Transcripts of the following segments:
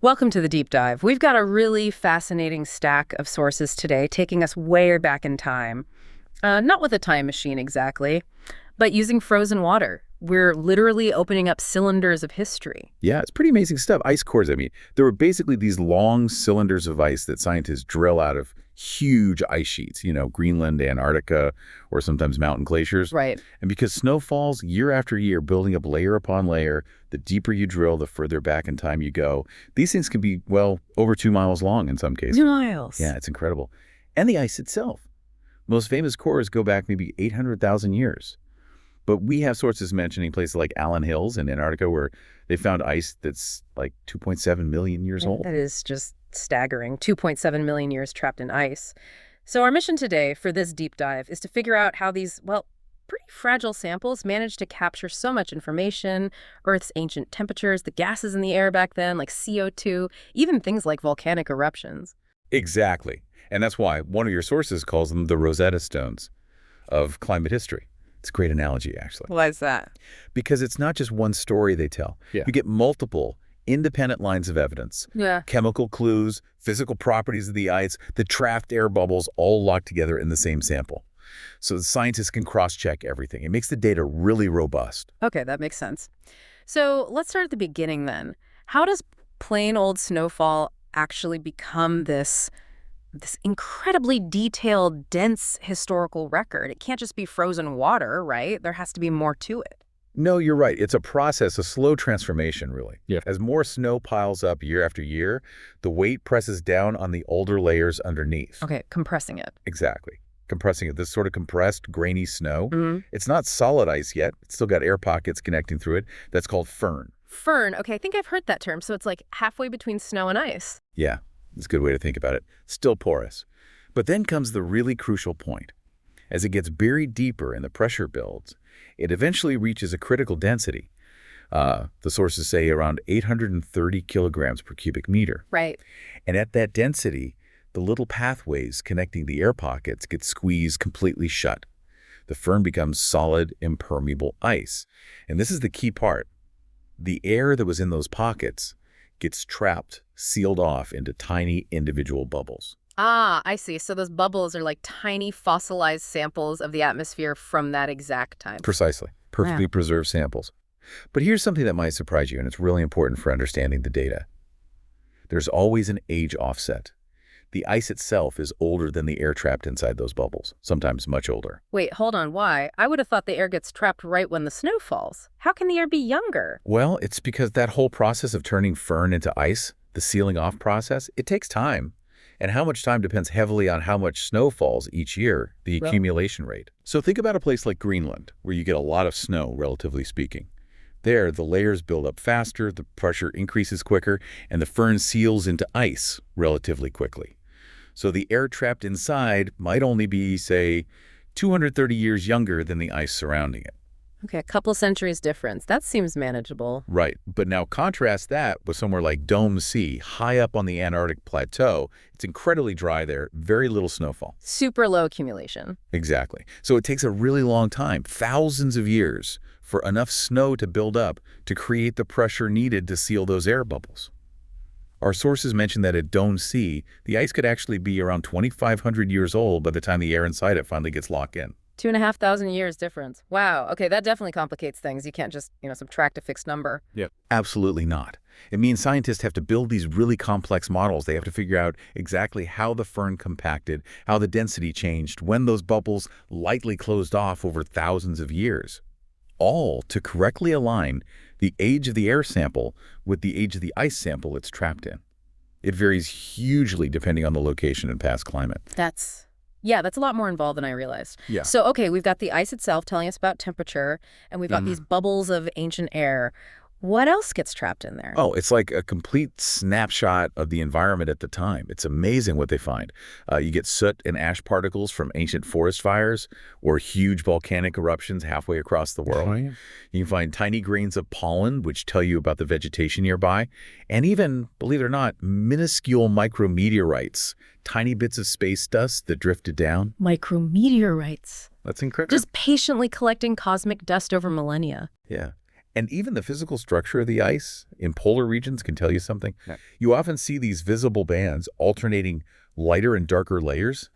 Welcome to the deep dive. We've got a really fascinating stack of sources today, taking us way back in time. Not with a time machine exactly, but using frozen water. We're literally opening up cylinders of history. Yeah, it's pretty amazing stuff. Ice cores, I mean, there were basically these long cylinders of ice that scientists drill out of huge ice sheets, Greenland, Antarctica, or sometimes mountain glaciers. Right. And because snow falls year after year, building up layer upon layer, the deeper you drill, the further back in time you go. These things can be, well, over 2 miles long in some cases. 2 miles. Yeah, it's incredible. And the ice itself. Most famous cores go back maybe 800,000 years. But we have sources mentioning places like Allen Hills in Antarctica where they found ice that's like 2.7 million years old. That is just staggering. 2.7 million years trapped in ice. So our mission today for this deep dive is to figure out how these, well, pretty fragile samples managed to capture so much information, Earth's ancient temperatures, the gases in the air back then, like CO2, even things like volcanic eruptions. Exactly. And that's why one of your sources calls them the Rosetta Stones of climate history. It's a great analogy, actually. Why is that? Because it's not just one story they tell. Yeah. You get multiple independent lines of evidence. Yeah. Chemical clues, physical properties of the ice, the trapped air bubbles all locked together in the same sample. So the scientists can cross-check everything. It makes the data really robust. Okay, that makes sense. So let's start at the beginning then. How does plain old snowfall actually become this incredibly detailed, dense historical record? It can't just be frozen water, right? There has to be more to it. No, you're right. It's a process, a slow transformation, really. Yeah. As more snow piles up year after year, the weight presses down on the older layers underneath. Okay, compressing it. Exactly. Compressing it. This sort of compressed, grainy snow. Mm-hmm. It's not solid ice yet. It's still got air pockets connecting through it. That's called firn. Firn. Okay, I think I've heard that term. So it's like halfway between snow and ice. Yeah, it's a good way to think about it. Still porous. But then comes the really crucial point. As it gets buried deeper and the pressure builds, it eventually reaches a critical density. The sources say around 830 kilograms per cubic meter. Right. And at that density, the little pathways connecting the air pockets get squeezed completely shut. The firn becomes solid, impermeable ice. And this is the key part. The air that was in those pockets gets trapped, sealed off into tiny individual bubbles. Ah, I see. So those bubbles are like tiny fossilized samples of the atmosphere from that exact time. Precisely. Perfectly preserved samples. But here's something that might surprise you, and it's really important for understanding the data. There's always an age offset. The ice itself is older than the air trapped inside those bubbles, sometimes much older. Wait, hold on. Why? I would have thought the air gets trapped right when the snow falls. How can the air be younger? Well, it's because that whole process of turning firn into ice, the sealing off process, it takes time. And how much time depends heavily on how much snow falls each year, the accumulation rate. So think about a place like Greenland, where you get a lot of snow, relatively speaking. There, the layers build up faster, the pressure increases quicker, and the firn seals into ice relatively quickly. So the air trapped inside might only be, say, 230 years younger than the ice surrounding it. Okay, a couple centuries difference. That seems manageable. Right. But now contrast that with somewhere like Dome Sea, high up on the Antarctic plateau. It's incredibly dry there, very little snowfall. Super low accumulation. Exactly. So it takes a really long time, thousands of years, for enough snow to build up to create the pressure needed to seal those air bubbles. Our sources mention that at Dome Sea, the ice could actually be around 2,500 years old by the time the air inside it finally gets locked in. 2,500 years difference. Wow. Okay, that definitely complicates things. You can't just, subtract a fixed number. Yeah. Absolutely not. It means scientists have to build these really complex models. They have to figure out exactly how the firn compacted, how the density changed, when those bubbles lightly closed off over thousands of years. All to correctly align the age of the air sample with the age of the ice sample it's trapped in. It varies hugely depending on the location and past climate. That's a lot more involved than I realized. Yeah. So, okay, we've got the ice itself telling us about temperature, and we've got these bubbles of ancient air. What else gets trapped in there? Oh, it's like a complete snapshot of the environment at the time. It's amazing what they find. You get soot and ash particles from ancient forest fires or huge volcanic eruptions halfway across the world. Oh, yeah. You can find tiny grains of pollen, which tell you about the vegetation nearby, and even, believe it or not, minuscule micrometeorites, tiny bits of space dust that drifted down. Micrometeorites. That's incredible. Just patiently collecting cosmic dust over millennia. Yeah. And even the physical structure of the ice in polar regions can tell you something. Yeah. You often see these visible bands alternating lighter and darker layers.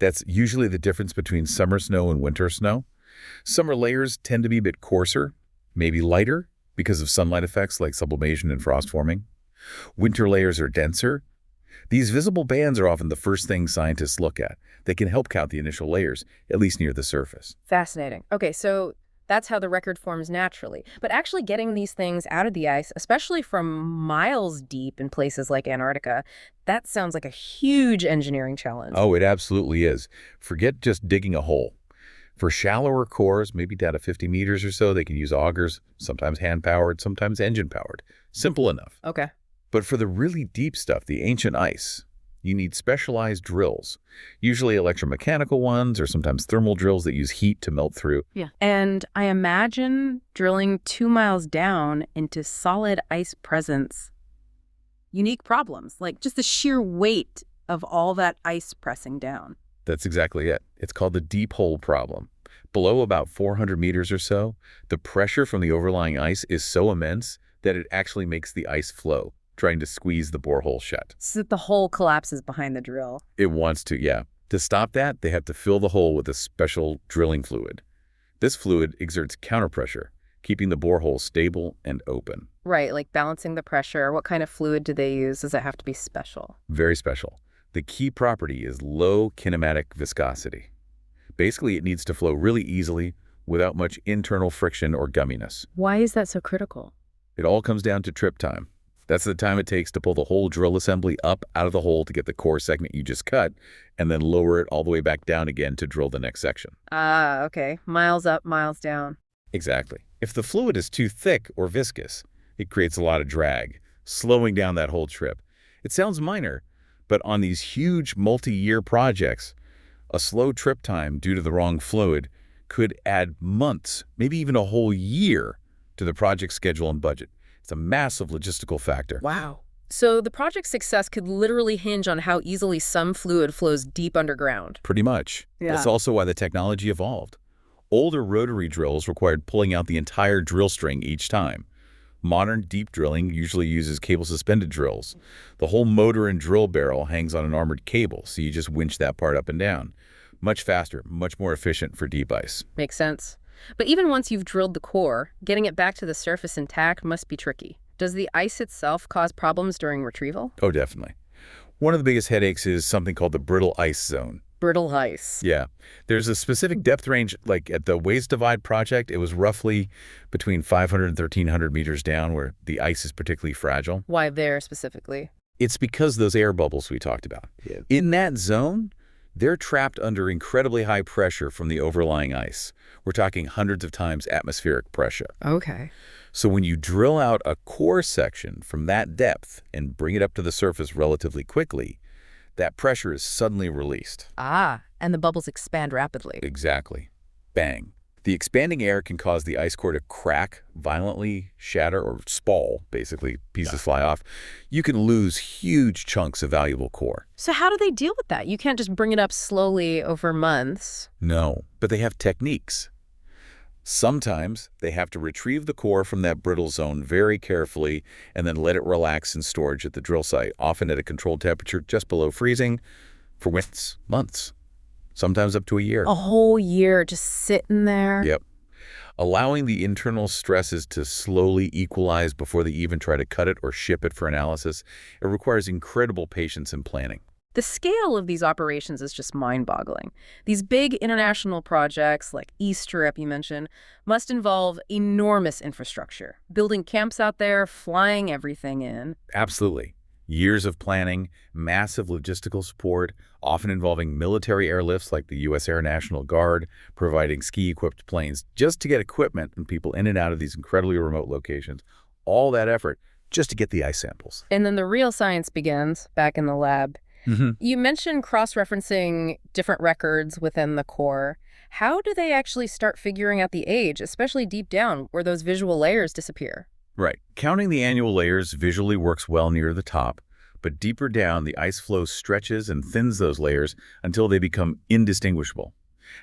That's usually the difference between summer snow and winter snow. Summer layers tend to be a bit coarser, maybe lighter, because of sunlight effects like sublimation and frost forming. Winter layers are denser. These visible bands are often the first thing scientists look at. They can help count the initial layers, at least near the surface. Fascinating. Okay, so that's how the record forms naturally. But actually getting these things out of the ice, especially from miles deep in places like Antarctica, that sounds like a huge engineering challenge. Oh, it absolutely is. Forget just digging a hole. For shallower cores, maybe down to 50 meters or so, they can use augers, sometimes hand-powered, sometimes engine-powered. Simple enough. Okay. But for the really deep stuff, the ancient ice, you need specialized drills, usually electromechanical ones or sometimes thermal drills that use heat to melt through. Yeah. And I imagine drilling 2 miles down into solid ice presents. Unique problems, like just the sheer weight of all that ice pressing down. That's exactly it. It's called the deep hole problem. Below about 400 meters or so, the pressure from the overlying ice is so immense that it actually makes the ice flow, trying to squeeze the borehole shut. So that the hole collapses behind the drill. It wants to, yeah. To stop that, they have to fill the hole with a special drilling fluid. This fluid exerts counterpressure, keeping the borehole stable and open. Right, like balancing the pressure. What kind of fluid do they use? Does it have to be special? Very special. The key property is low kinematic viscosity. Basically, it needs to flow really easily without much internal friction or gumminess. Why is that so critical? It all comes down to trip time. That's the time it takes to pull the whole drill assembly up out of the hole to get the core segment you just cut, and then lower it all the way back down again to drill the next section. Ah, okay. Miles up, miles down. Exactly. If the fluid is too thick or viscous, it creates a lot of drag, slowing down that whole trip. It sounds minor, but on these huge multi-year projects, a slow trip time due to the wrong fluid could add months, maybe even a whole year, to the project schedule and budget. It's a massive logistical factor. Wow. So the project's success could literally hinge on how easily some fluid flows deep underground. Pretty much. Yeah. That's also why the technology evolved. Older rotary drills required pulling out the entire drill string each time. Modern deep drilling usually uses cable-suspended drills. The whole motor and drill barrel hangs on an armored cable, so you just winch that part up and down. Much faster, much more efficient for deep ice. Makes sense. But even once you've drilled the core, getting it back to the surface intact must be tricky. Does the ice itself cause problems during retrieval? Oh, definitely. One of the biggest headaches is something called the brittle ice zone. Brittle ice. Yeah. There's a specific depth range, like at the Ways Divide project, it was roughly between 500 and 1,300 meters down where the ice is particularly fragile. Why there specifically? It's because those air bubbles we talked about. Yeah. In that zone, they're trapped under incredibly high pressure from the overlying ice. We're talking hundreds of times atmospheric pressure. Okay. So when you drill out a core section from that depth and bring it up to the surface relatively quickly, that pressure is suddenly released. Ah, and the bubbles expand rapidly. Exactly. Bang. The expanding air can cause the ice core to crack, violently shatter, or spall, basically, pieces fly off. You can lose huge chunks of valuable core. So how do they deal with that? You can't just bring it up slowly over months. No, but they have techniques. Sometimes they have to retrieve the core from that brittle zone very carefully and then let it relax in storage at the drill site, often at a controlled temperature just below freezing, for months, sometimes up to a year. A whole year just sitting there? Yep. Allowing the internal stresses to slowly equalize before they even try to cut it or ship it for analysis, it requires incredible patience and planning. The scale of these operations is just mind-boggling. These big international projects, like E-Strip you mentioned, must involve enormous infrastructure, building camps out there, flying everything in. Absolutely. Years of planning, massive logistical support, often involving military airlifts like the U.S. Air National Guard, providing ski-equipped planes just to get equipment and people in and out of these incredibly remote locations. All that effort just to get the ice samples. And then the real science begins back in the lab. You mentioned cross-referencing different records within the core. How do they actually start figuring out the age, especially deep down where those visual layers disappear? Right. Counting the annual layers visually works well near the top, but deeper down, the ice flow stretches and thins those layers until they become indistinguishable.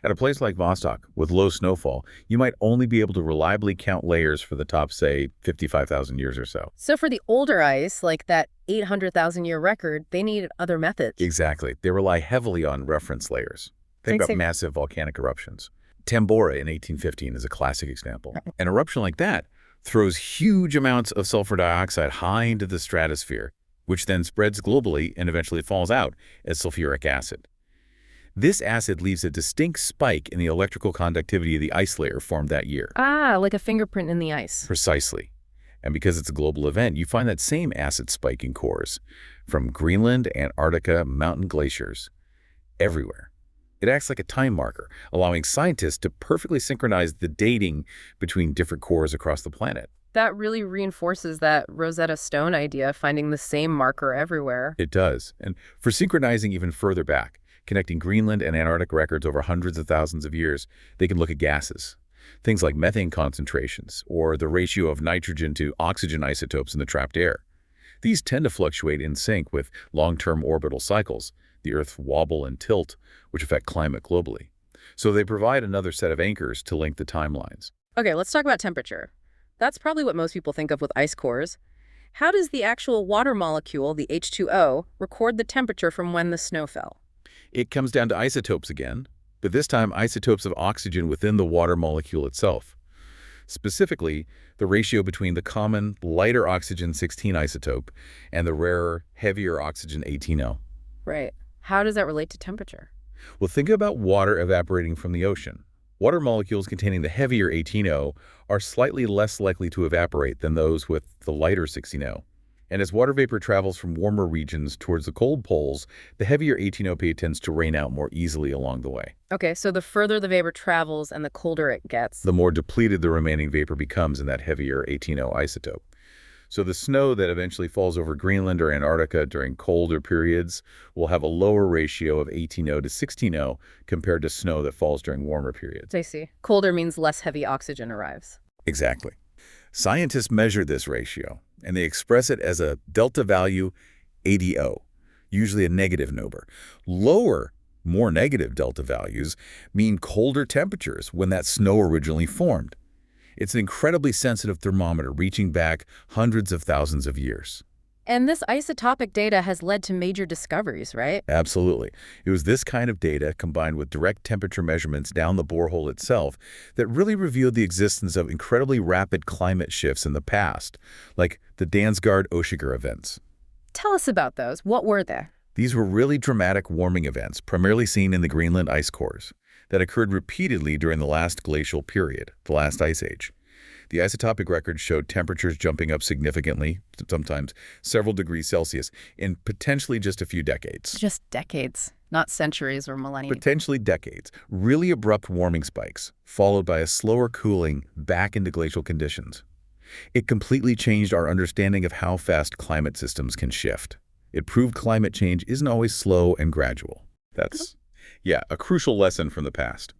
At a place like Vostok, with low snowfall, you might only be able to reliably count layers for the top, say, 55,000 years or so. So for the older ice, like that 800,000-year record, they needed other methods. Exactly. They rely heavily on reference layers. Think Thanks. about massive volcanic eruptions. Tambora in 1815 is a classic example. An eruption like that throws huge amounts of sulfur dioxide high into the stratosphere, which then spreads globally and eventually falls out as sulfuric acid. This acid leaves a distinct spike in the electrical conductivity of the ice layer formed that year. Ah, like a fingerprint in the ice. Precisely. And because it's a global event, you find that same acid spike in cores from Greenland, Antarctica, mountain glaciers, everywhere. It acts like a time marker, allowing scientists to perfectly synchronize the dating between different cores across the planet. That really reinforces that Rosetta Stone idea, finding the same marker everywhere. It does. And for synchronizing even further back, connecting Greenland and Antarctic records over hundreds of thousands of years, they can look at gases. Things like methane concentrations or the ratio of nitrogen to oxygen isotopes in the trapped air. These tend to fluctuate in sync with long-term orbital cycles, the Earth's wobble and tilt, which affect climate globally. So they provide another set of anchors to link the timelines. Okay, let's talk about temperature. That's probably what most people think of with ice cores. How does the actual water molecule, the H2O, record the temperature from when the snow fell? It comes down to isotopes again, but this time isotopes of oxygen within the water molecule itself. Specifically, the ratio between the common, lighter oxygen-16 isotope and the rarer, heavier oxygen 18O. Right. How does that relate to temperature? Well, think about water evaporating from the ocean. Water molecules containing the heavier 18O are slightly less likely to evaporate than those with the lighter 16O. And as water vapor travels from warmer regions towards the cold poles, the heavier 18O tends to rain out more easily along the way. Okay, so the further the vapor travels and the colder it gets. The more depleted the remaining vapor becomes in that heavier 18O isotope. So the snow that eventually falls over Greenland or Antarctica during colder periods will have a lower ratio of 18O to 16O compared to snow that falls during warmer periods. I see. Colder means less heavy oxygen arrives. Exactly. Scientists measure this ratio, and they express it as a delta value ADO, usually a negative number. Lower, more negative delta values mean colder temperatures when that snow originally formed. It's an incredibly sensitive thermometer reaching back hundreds of thousands of years. And this isotopic data has led to major discoveries, right? Absolutely. It was this kind of data combined with direct temperature measurements down the borehole itself that really revealed the existence of incredibly rapid climate shifts in the past, like the Dansgaard-Oeschger events. Tell us about those. What were they? These were really dramatic warming events, primarily seen in the Greenland ice cores, that occurred repeatedly during the last glacial period, the last ice age. The isotopic records showed temperatures jumping up significantly, sometimes several degrees Celsius, in potentially just a few decades. Just decades, not centuries or millennia. Potentially decades. Really abrupt warming spikes, followed by a slower cooling back into glacial conditions. It completely changed our understanding of how fast climate systems can shift. It proved climate change isn't always slow and gradual. That's, a crucial lesson from the past.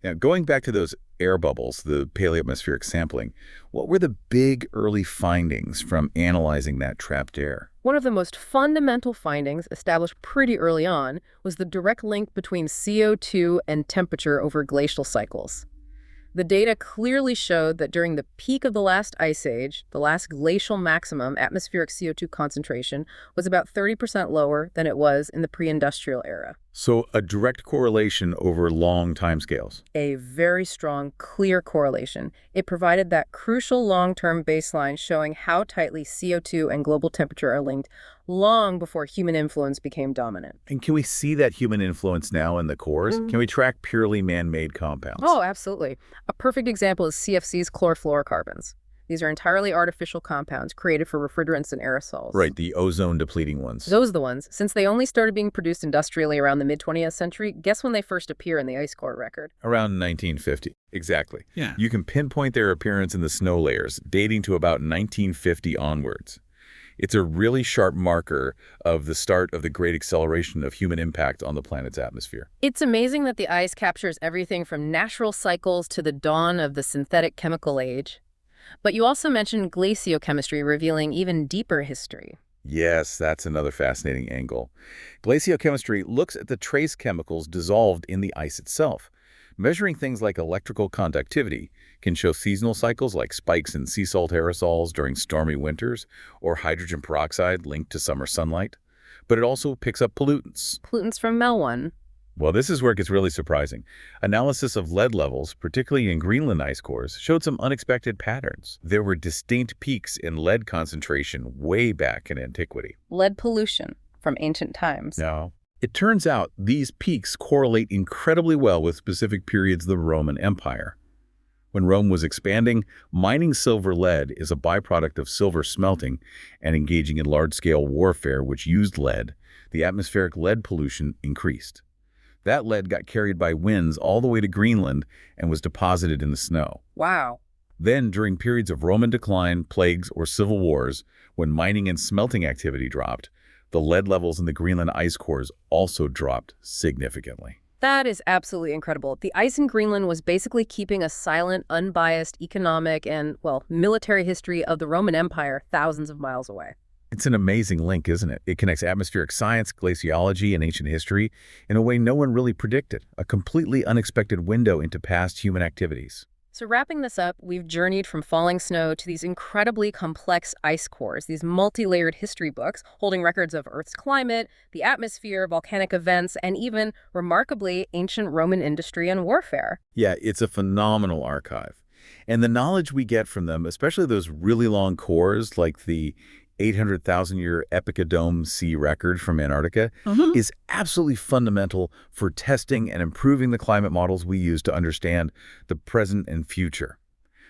Now, going back to those air bubbles, the paleoatmospheric sampling, what were the big early findings from analyzing that trapped air? One of the most fundamental findings established pretty early on was the direct link between CO2 and temperature over glacial cycles. The data clearly showed that during the peak of the last ice age, the last glacial maximum atmospheric CO2 concentration was about 30% lower than it was in the pre-industrial era. So a direct correlation over long timescales. A very strong, clear correlation. It provided that crucial long-term baseline showing how tightly CO2 and global temperature are linked long before human influence became dominant. And can we see that human influence now in the cores? Can we track purely man-made compounds? Oh, absolutely. A perfect example is CFC's chlorofluorocarbons. These are entirely artificial compounds created for refrigerants and aerosols. Right, the ozone-depleting ones. Those are the ones. Since they only started being produced industrially around the mid-20th century, guess when they first appear in the ice core record? Around 1950. Exactly. Yeah. You can pinpoint their appearance in the snow layers, dating to about 1950 onwards. It's a really sharp marker of the start of the great acceleration of human impact on the planet's atmosphere. It's amazing that the ice captures everything from natural cycles to the dawn of the synthetic chemical age. But you also mentioned glaciochemistry revealing even deeper history. Yes, that's another fascinating angle. Glaciochemistry looks at the trace chemicals dissolved in the ice itself, Measuring things like electrical conductivity can show seasonal cycles like spikes in sea salt aerosols during stormy winters or hydrogen peroxide linked to summer sunlight. But it also picks up pollutants. Pollutants from Melone. Well, this is where it gets really surprising. Analysis of lead levels, particularly in Greenland ice cores, showed some unexpected patterns. There were distinct peaks in lead concentration way back in antiquity. Lead pollution from ancient times. Now, it turns out these peaks correlate incredibly well with specific periods of the Roman Empire. When Rome was expanding, mining silver lead is a byproduct of silver smelting and engaging in large-scale warfare which used lead. The atmospheric lead pollution increased. That lead got carried by winds all the way to Greenland and was deposited in the snow. Wow. Then, during periods of Roman decline, plagues, or civil wars, when mining and smelting activity dropped, the lead levels in the Greenland ice cores also dropped significantly. That is absolutely incredible. The ice in Greenland was basically keeping a silent, unbiased economic and, well, military history of the Roman Empire thousands of miles away. It's an amazing link, isn't it? It connects atmospheric science, glaciology, and ancient history in a way no one really predicted, a completely unexpected window into past human activities. So wrapping this up, we've journeyed from falling snow to these incredibly complex ice cores, these multi-layered history books holding records of Earth's climate, the atmosphere, volcanic events, and even, remarkably, ancient Roman industry and warfare. Yeah, it's a phenomenal archive. And the knowledge we get from them, especially those really long cores like the 800,000-year Epicodome sea record from Antarctica, is absolutely fundamental for testing and improving the climate models we use to understand the present and future.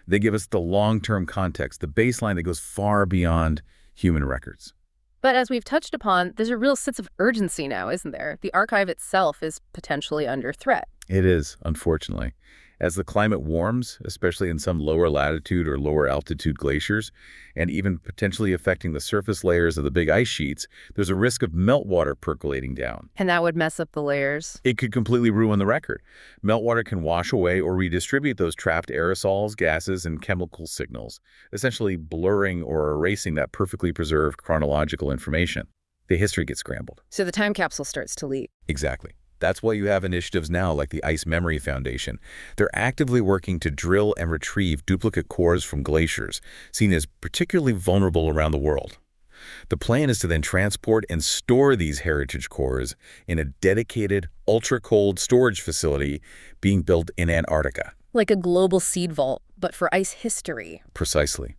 They give us the long-term context, the baseline that goes far beyond human records. But as we've touched upon, there's a real sense of urgency now, isn't there? The archive itself is potentially under threat. It is, unfortunately. As the climate warms, especially in some lower latitude or lower altitude glaciers, and even potentially affecting the surface layers of the big ice sheets, there's a risk of meltwater percolating down. And that would mess up the layers. It could completely ruin the record. Meltwater can wash away or redistribute those trapped aerosols, gases, and chemical signals, essentially blurring or erasing that perfectly preserved chronological information. The history gets scrambled. So the time capsule starts to leak. Exactly. That's why you have initiatives now like the Ice Memory Foundation. They're actively working to drill and retrieve duplicate cores from glaciers, seen as particularly vulnerable around the world. The plan is to then transport and store these heritage cores in a dedicated, ultra-cold storage facility being built in Antarctica. Like a global seed vault, but for ice history. Precisely.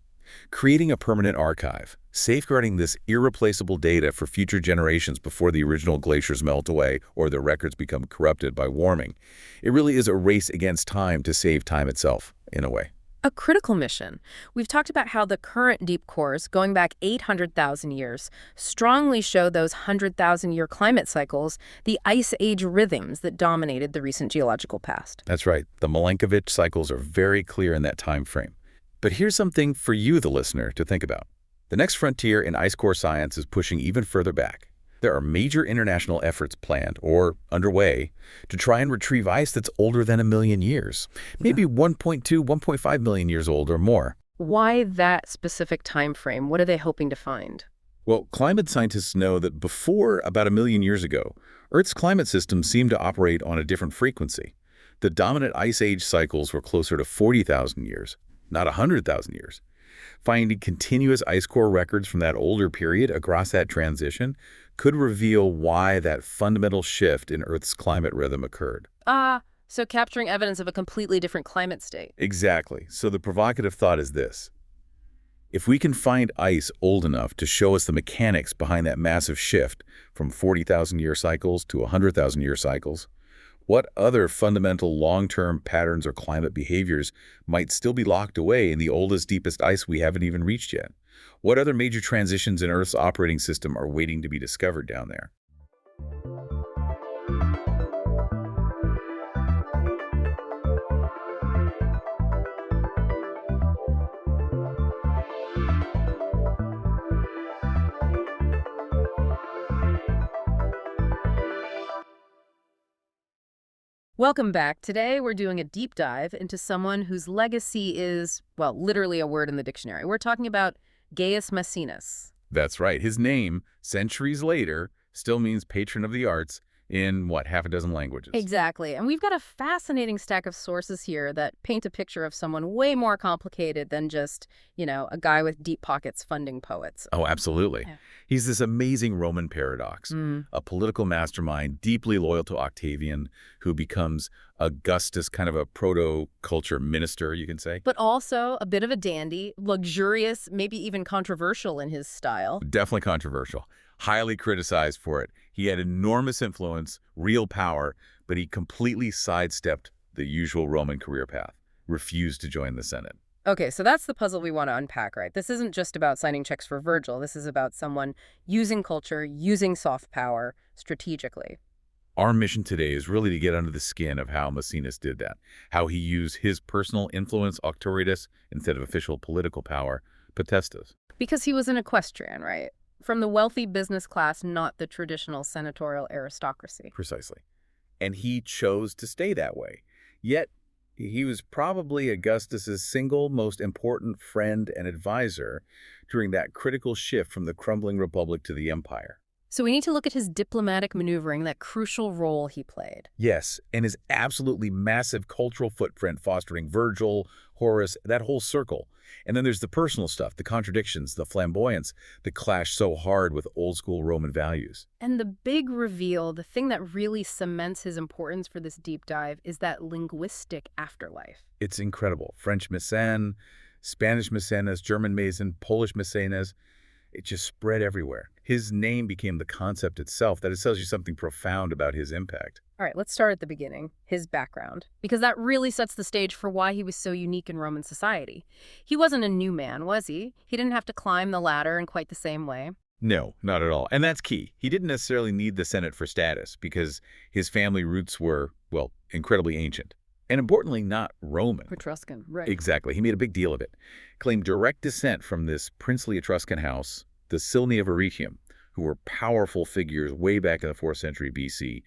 Creating a permanent archive, safeguarding this irreplaceable data for future generations before the original glaciers melt away or their records become corrupted by warming. It really is a race against time to save time itself, in a way. A critical mission. We've talked about how the current deep cores, going back 800,000 years, strongly show those 100,000-year climate cycles, the ice age rhythms that dominated the recent geological past. That's right. The Milankovitch cycles are very clear in that time frame. But here's something for you, the listener, to think about. The next frontier in ice core science is pushing even further back. There are major international efforts planned or underway to try and retrieve ice that's older than 1 million years, maybe 1.2, 1.5 million years old or more. Why that specific time frame? What are they hoping to find? Well, climate scientists know that before about 1 million years ago, Earth's climate system seemed to operate on a different frequency. The dominant ice age cycles were closer to 40,000 years. Not 100,000 years. Finding continuous ice core records from that older period across that transition could reveal why that fundamental shift in Earth's climate rhythm occurred. So capturing evidence of a completely different climate state. Exactly. So the provocative thought is this. If we can find ice old enough to show us the mechanics behind that massive shift from 40,000-year cycles to 100,000-year cycles, what other fundamental long-term patterns or climate behaviors might still be locked away in the oldest, deepest ice we haven't even reached yet? What other major transitions in Earth's operating system are waiting to be discovered down there? Welcome back. Today, we're doing a deep dive into someone whose legacy is, well, literally a word in the dictionary. We're talking about Gaius Maecenas. That's right. His name, centuries later, still means patron of the arts, in, what, half a dozen languages. Exactly. And we've got a fascinating stack of sources here that paint a picture of someone way more complicated than just, a guy with deep pockets funding poets. Oh, absolutely. Yeah. He's this amazing Roman paradox, a political mastermind deeply loyal to Octavian, who becomes Augustus, kind of a proto-culture minister, you can say. But also a bit of a dandy, luxurious, maybe even controversial in his style. Definitely controversial. Highly criticized for it. He had enormous influence, real power, but he completely sidestepped the usual Roman career path, refused to join the Senate. Okay, so that's the puzzle we want to unpack, right? This isn't just about signing checks for Virgil. This is about someone using culture, using soft power strategically. Our mission today is really to get under the skin of how Maecenas did that, how he used his personal influence, auctoritas, instead of official political power, potestas. Because he was an equestrian, right? From the wealthy business class, not the traditional senatorial aristocracy. Precisely. And he chose to stay that way. Yet, he was probably Augustus's single most important friend and advisor during that critical shift from the crumbling republic to the empire. So we need to look at his diplomatic maneuvering, that crucial role he played. Yes, and his absolutely massive cultural footprint fostering Virgil, Horace, that whole circle. And then there's the personal stuff, the contradictions, the flamboyance that clash so hard with old-school Roman values. And the big reveal, the thing that really cements his importance for this deep dive, is that linguistic afterlife. It's incredible. French Maecenas, Spanish Maecenas, German Mason, Polish Maecenas. It just spread everywhere. His name became the concept itself. That it tells you something profound about his impact. All right, let's start at the beginning, his background, because that really sets the stage for why he was so unique in Roman society. He wasn't a new man, was he? He didn't have to climb the ladder in quite the same way. No, not at all. And that's key. He didn't necessarily need the Senate for status because his family roots were, well, incredibly ancient. And importantly, not Roman. Etruscan, right. Exactly. He made a big deal of it. Claimed direct descent from this princely Etruscan house, the Silni of Arretium, who were powerful figures way back in the 4th century BC,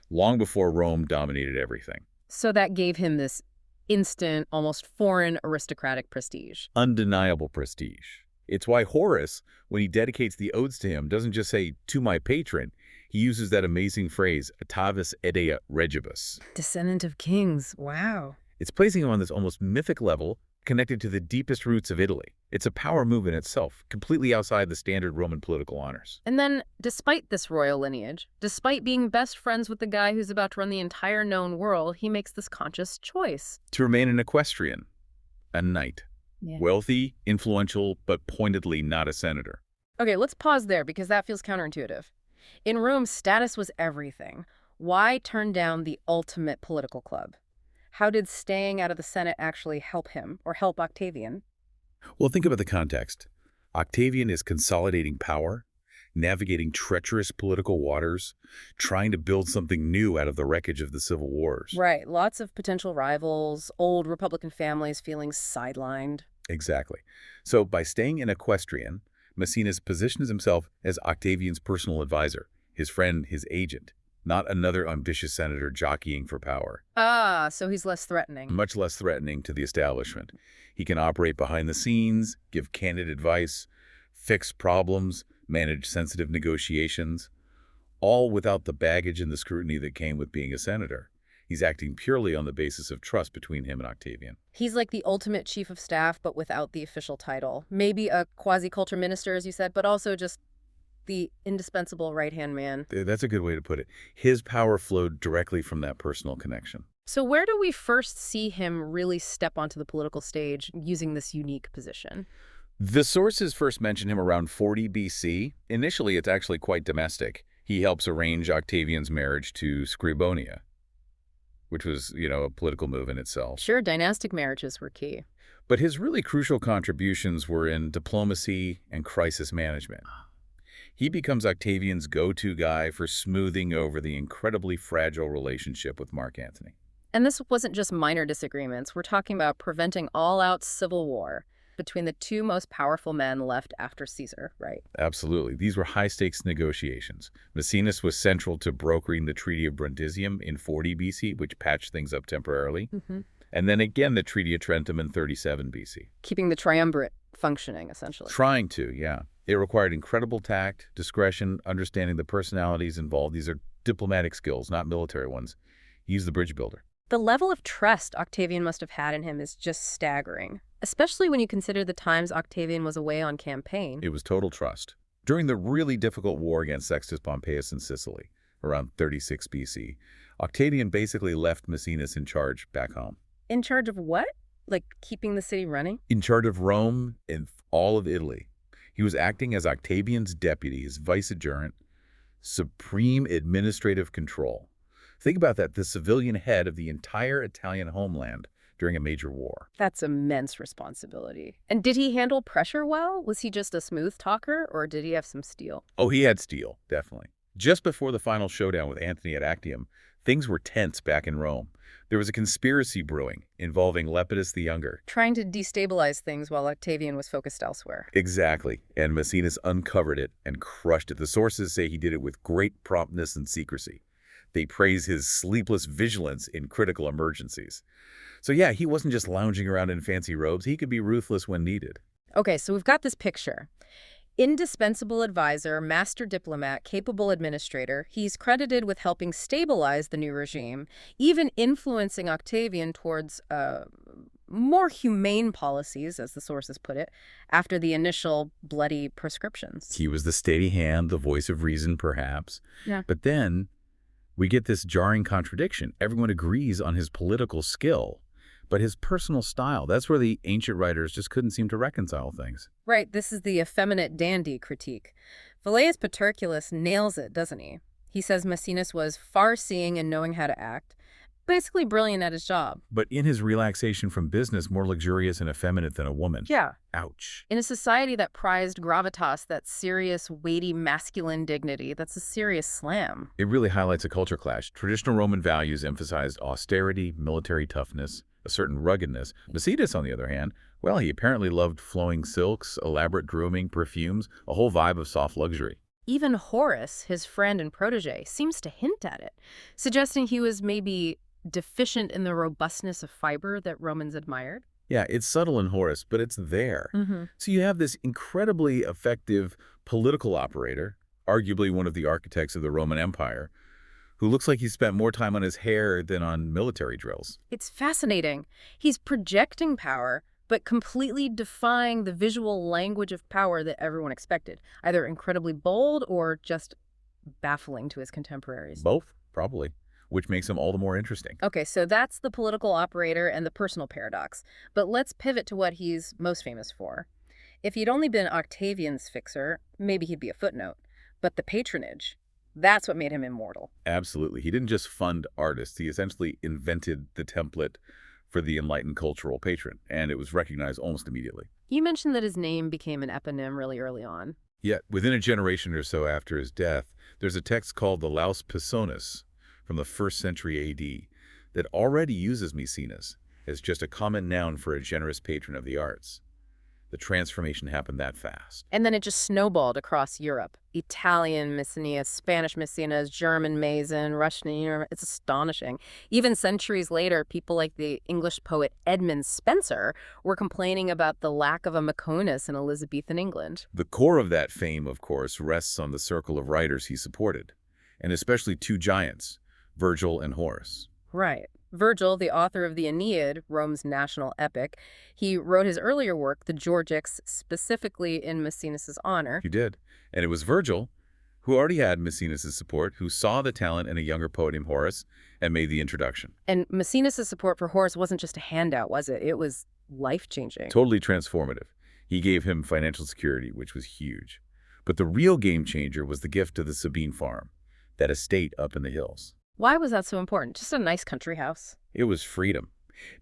long before Rome dominated everything. So that gave him this instant, almost foreign aristocratic prestige. Undeniable prestige. It's why Horace, when he dedicates the odes to him, doesn't just say, "to my patron." He uses that amazing phrase, "atavis edea regibus." Descendant of kings, wow. It's placing him on this almost mythic level, connected to the deepest roots of Italy. It's a power move in itself, completely outside the standard Roman political honors. And then, despite this royal lineage, despite being best friends with the guy who's about to run the entire known world, he makes this conscious choice. To remain an equestrian, a knight. Yeah. Wealthy, influential, but pointedly not a senator. Okay, let's pause there because that feels counterintuitive. In Rome, status was everything. Why turn down the ultimate political club? How did staying out of the Senate actually help him or help Octavian? Well, think about the context. Octavian is consolidating power, navigating treacherous political waters, trying to build something new out of the wreckage of the civil wars. Right, lots of potential rivals, old Republican families feeling sidelined. Exactly. So by staying an equestrian, Maecenas positions himself as Octavian's personal advisor, his friend, his agent, not another ambitious senator jockeying for power. Ah, so he's less threatening. Much less threatening to the establishment. He can operate behind the scenes, give candid advice, fix problems, manage sensitive negotiations, all without the baggage and the scrutiny that came with being a senator. He's acting purely on the basis of trust between him and Octavian. He's like the ultimate chief of staff, but without the official title. Maybe a quasi-culture minister, as you said, but also just the indispensable right-hand man. That's a good way to put it. His power flowed directly from that personal connection. So where do we first see him really step onto the political stage using this unique position? The sources first mention him around 40 BC. Initially, it's actually quite domestic. He helps arrange Octavian's marriage to Scribonia, which was, a political move in itself. Sure, dynastic marriages were key. But his really crucial contributions were in diplomacy and crisis management. He becomes Octavian's go-to guy for smoothing over the incredibly fragile relationship with Mark Antony. And this wasn't just minor disagreements. We're talking about preventing all-out civil war between the two most powerful men left after Caesar, right? Absolutely. These were high-stakes negotiations. Maecenas was central to brokering the Treaty of Brundisium in 40 BC, which patched things up temporarily. And then again, the Treaty of Trentum in 37 BC. Keeping the triumvirate functioning, essentially. Trying to, yeah. It required incredible tact, discretion, understanding the personalities involved. These are diplomatic skills, not military ones. He's the bridge builder. The level of trust Octavian must have had in him is just staggering, especially when you consider the times Octavian was away on campaign. It was total trust. During the really difficult war against Sextus Pompeius in Sicily, around 36 BC, Octavian basically left Maecenas in charge back home. In charge of what? Like keeping the city running? In charge of Rome and all of Italy. He was acting as Octavian's deputy, his vicegerent, supreme administrative control. Think about that, the civilian head of the entire Italian homeland during a major war. That's immense responsibility. And did he handle pressure well? Was he just a smooth talker, or did he have some steel? Oh, he had steel, definitely. Just before the final showdown with Antony at Actium, things were tense back in Rome. There was a conspiracy brewing involving Lepidus the Younger. Trying to destabilize things while Octavian was focused elsewhere. Exactly, and Maecenas uncovered it and crushed it. The sources say he did it with great promptness and secrecy. They praise his sleepless vigilance in critical emergencies. So yeah, he wasn't just lounging around in fancy robes. He could be ruthless when needed. Okay, so we've got this picture. Indispensable advisor, master diplomat, capable administrator. He's credited with helping stabilize the new regime, even influencing Octavian towards more humane policies, as the sources put it, after the initial bloody proscriptions. He was the steady hand, the voice of reason, perhaps. Yeah. But then we get this jarring contradiction. Everyone agrees on his political skill, but his personal style, that's where the ancient writers just couldn't seem to reconcile things. Right, this is the effeminate dandy critique. Velleius Paterculus nails it, doesn't he? He says Maecenas was far-seeing and knowing how to act, basically brilliant at his job. But in his relaxation from business, more luxurious and effeminate than a woman. Yeah. Ouch. In a society that prized gravitas, that serious, weighty, masculine dignity, that's a serious slam. It really highlights a culture clash. Traditional Roman values emphasized austerity, military toughness, a certain ruggedness. Maecenas, on the other hand, well, he apparently loved flowing silks, elaborate grooming, perfumes, a whole vibe of soft luxury. Even Horace, his friend and protege, seems to hint at it, suggesting he was maybe deficient in the robustness of fiber that Romans admired. Yeah, it's subtle in Horace, but it's there. Mm-hmm. So you have this incredibly effective political operator, arguably one of the architects of the Roman Empire, who looks like he spent more time on his hair than on military drills. It's fascinating. He's projecting power, but completely defying the visual language of power that everyone expected, either incredibly bold or just baffling to his contemporaries. Both, probably, which makes him all the more interesting. Okay, so that's the political operator and the personal paradox. But let's pivot to what he's most famous for. If he'd only been Octavian's fixer, maybe he'd be a footnote. But the patronage, that's what made him immortal. Absolutely. He didn't just fund artists. He essentially invented the template for the enlightened cultural patron, and it was recognized almost immediately. You mentioned that his name became an eponym really early on. Yet, within a generation or so after his death, there's a text called the Laus Pisonis from the 1st century AD that already uses Maecenas as just a common noun for a generous patron of the arts. The transformation happened that fast. And then it just snowballed across Europe. Italian Maecenas, Spanish Maecenas, German Mason, Russian, it's astonishing. Even centuries later, people like the English poet Edmund Spenser were complaining about the lack of a Maecenas in Elizabethan England. The core of that fame, of course, rests on the circle of writers he supported, and especially two giants, Virgil and Horace. Right. Virgil, the author of the Aeneid, Rome's national epic, he wrote his earlier work, the Georgics, specifically in Maecenas' honor. He did. And it was Virgil, who already had Maecenas' support, who saw the talent in a younger poet named Horace and made the introduction. And Maecenas' support for Horace wasn't just a handout, was it? It was life-changing. Totally transformative. He gave him financial security, which was huge. But the real game changer was the gift of the Sabine farm, that estate up in the hills. Why was that so important? Just a nice country house. It was freedom.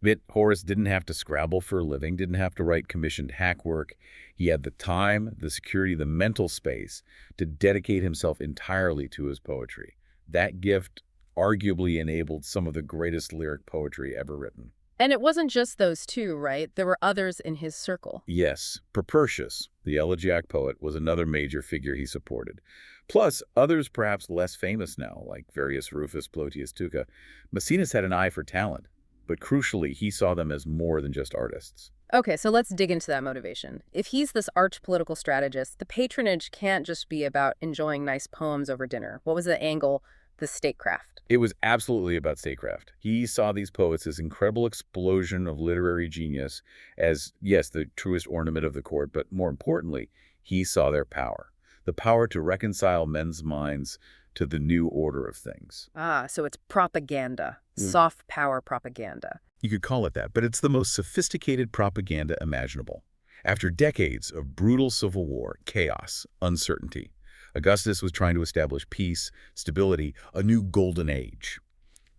But Horace didn't have to scrabble for a living, didn't have to write commissioned hack work. He had the time, the security, the mental space to dedicate himself entirely to his poetry. That gift arguably enabled some of the greatest lyric poetry ever written. And it wasn't just those two, right? There were others in his circle. Yes, Propertius, the elegiac poet, was another major figure he supported. Plus, others perhaps less famous now, like Varius Rufus, Plotius Tuca. Maecenas had an eye for talent, but crucially, he saw them as more than just artists. Okay, so let's dig into that motivation. If he's this arch political strategist, the patronage can't just be about enjoying nice poems over dinner. What was the angle the statecraft. It was absolutely about statecraft. He saw these poets as incredible explosion of literary genius, as, yes, the truest ornament of the court, but more importantly, he saw their power. The power to reconcile men's minds to the new order of things. Ah, so it's propaganda, soft power propaganda. You could call it that, but it's the most sophisticated propaganda imaginable. After decades of brutal civil war, chaos, uncertainty, Augustus was trying to establish peace, stability, a new golden age.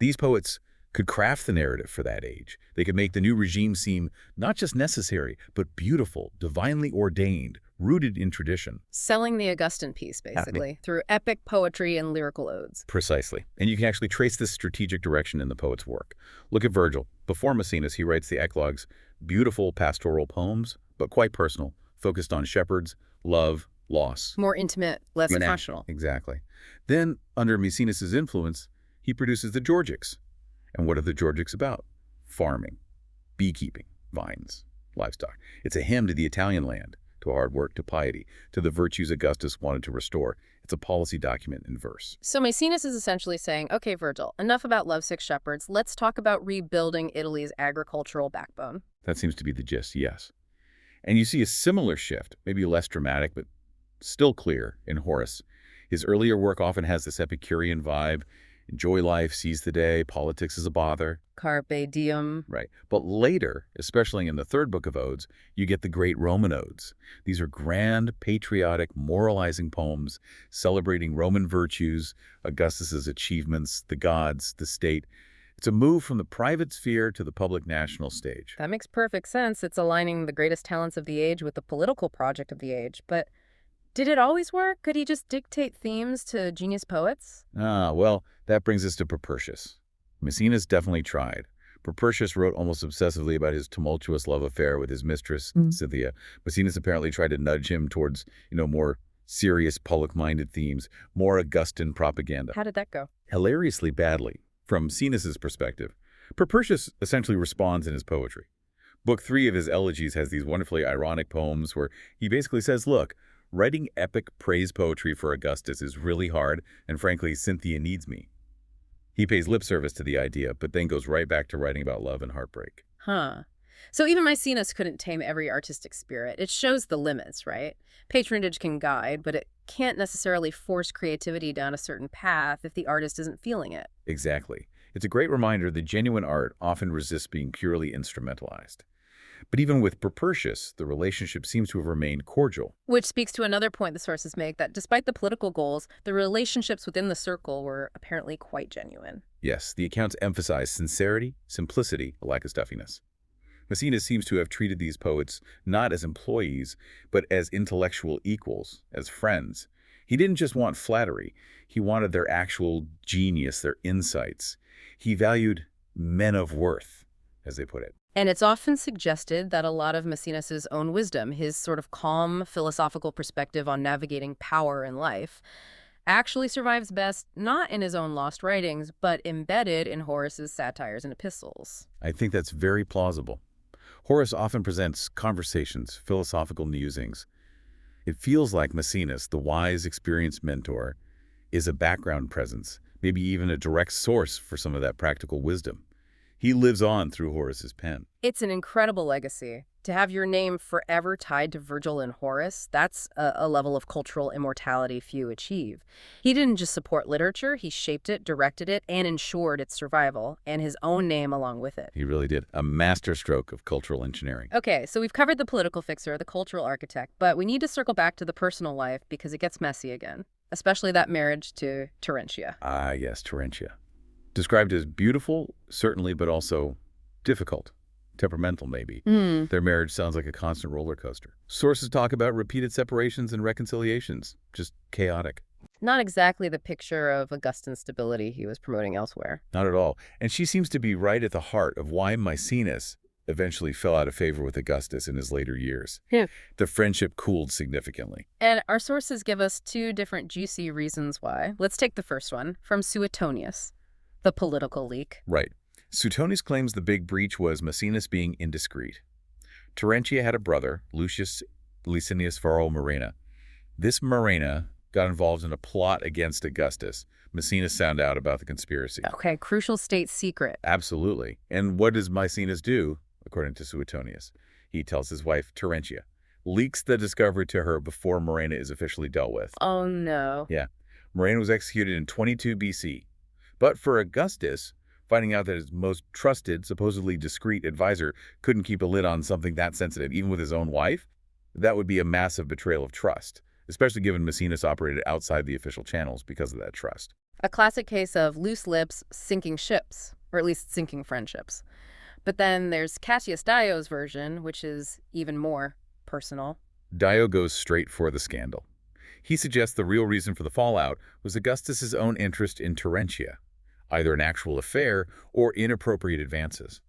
These poets could craft the narrative for that age. They could make the new regime seem not just necessary, but beautiful, divinely ordained, rooted in tradition. Selling the Augustan piece, basically, through epic poetry and lyrical odes. Precisely. And you can actually trace this strategic direction in the poet's work. Look at Virgil. Before Maecenas, he writes the eclogues, beautiful pastoral poems, but quite personal, focused on shepherds, love, loss. More intimate, less professional. Exactly. Then, under Maecenas' influence, he produces the Georgics. And what are the Georgics about? Farming, beekeeping, vines, livestock. It's a hymn to the Italian land, to hard work, to piety, to the virtues Augustus wanted to restore. It's a policy document in verse. So Maecenas is essentially saying, okay, Virgil, enough about lovesick shepherds. Let's talk about rebuilding Italy's agricultural backbone. That seems to be the gist, yes. And you see a similar shift, maybe less dramatic, but still clear, in Horace. His earlier work often has this Epicurean vibe. Enjoy life, seize the day, politics is a bother. Carpe diem. Right. But later, especially in the third book of Odes, you get the great Roman Odes. These are grand, patriotic, moralizing poems celebrating Roman virtues, Augustus's achievements, the gods, the state. It's a move from the private sphere to the public national stage. That makes perfect sense. It's aligning the greatest talents of the age with the political project of the age. But did it always work? Could he just dictate themes to genius poets? Well, that brings us to Propertius. Maecenas definitely tried. Propertius wrote almost obsessively about his tumultuous love affair with his mistress, Cynthia. Maecenas apparently tried to nudge him towards, more serious, public-minded themes, more Augustan propaganda. How did that go? Hilariously badly. From Maecenas' perspective, Propertius essentially responds in his poetry. Book 3 of his elegies has these wonderfully ironic poems where he basically says, look, writing epic praise poetry for Augustus is really hard, and frankly, Cynthia needs me. He pays lip service to the idea, but then goes right back to writing about love and heartbreak. Huh. So even Maecenas couldn't tame every artistic spirit. It shows the limits, right? Patronage can guide, but it can't necessarily force creativity down a certain path if the artist isn't feeling it. Exactly. It's a great reminder that genuine art often resists being purely instrumentalized. But even with Propertius, the relationship seems to have remained cordial. Which speaks to another point the sources make, that despite the political goals, the relationships within the circle were apparently quite genuine. Yes, the accounts emphasize sincerity, simplicity, a lack of stuffiness. Maecenas seems to have treated these poets not as employees, but as intellectual equals, as friends. He didn't just want flattery. He wanted their actual genius, their insights. He valued men of worth, as they put it. And it's often suggested that a lot of Maecenas' own wisdom, his sort of calm, philosophical perspective on navigating power in life, actually survives best not in his own lost writings, but embedded in Horace's satires and epistles. I think that's very plausible. Horace often presents conversations, philosophical musings. It feels like Maecenas, the wise, experienced mentor, is a background presence, maybe even a direct source for some of that practical wisdom. He lives on through Horace's pen. It's an incredible legacy. To have your name forever tied to Virgil and Horace, that's a level of cultural immortality few achieve. He didn't just support literature, he shaped it, directed it, and ensured its survival, and his own name along with it. He really did. A masterstroke of cultural engineering. Okay, so we've covered the political fixer, the cultural architect, but we need to circle back to the personal life because it gets messy again, especially that marriage to Terentia. Ah, yes, Terentia. Described as beautiful, certainly, but also difficult, temperamental maybe. Their marriage sounds like a constant roller coaster. Sources talk about repeated separations and reconciliations, just chaotic. Not exactly the picture of Augustan stability he was promoting elsewhere. Not at all. And she seems to be right at the heart of why Maecenas eventually fell out of favor with Augustus in his later years. Yeah. The friendship cooled significantly. And our sources give us two different juicy reasons why. Let's take the first one, from Suetonius. The political leak. Right. Suetonius claims the big breach was Maecenas being indiscreet. Terentia had a brother, Lucius Licinius Varro Murena. This Murena got involved in a plot against Augustus. Maecenas found out about the conspiracy. Okay, crucial state secret. Absolutely. And what does Maecenas do, according to Suetonius? He tells his wife, Terentia, leaks the discovery to her before Murena is officially dealt with. Oh, no. Yeah. Murena was executed in 22 BC. But for Augustus, finding out that his most trusted, supposedly discreet advisor couldn't keep a lid on something that sensitive, even with his own wife, that would be a massive betrayal of trust, especially given Maecenas operated outside the official channels because of that trust. A classic case of loose lips sinking ships, or at least sinking friendships. But then there's Cassius Dio's version, which is even more personal. Dio goes straight for the scandal. He suggests the real reason for the fallout was Augustus's own interest in Terentia, either an actual affair or inappropriate advances,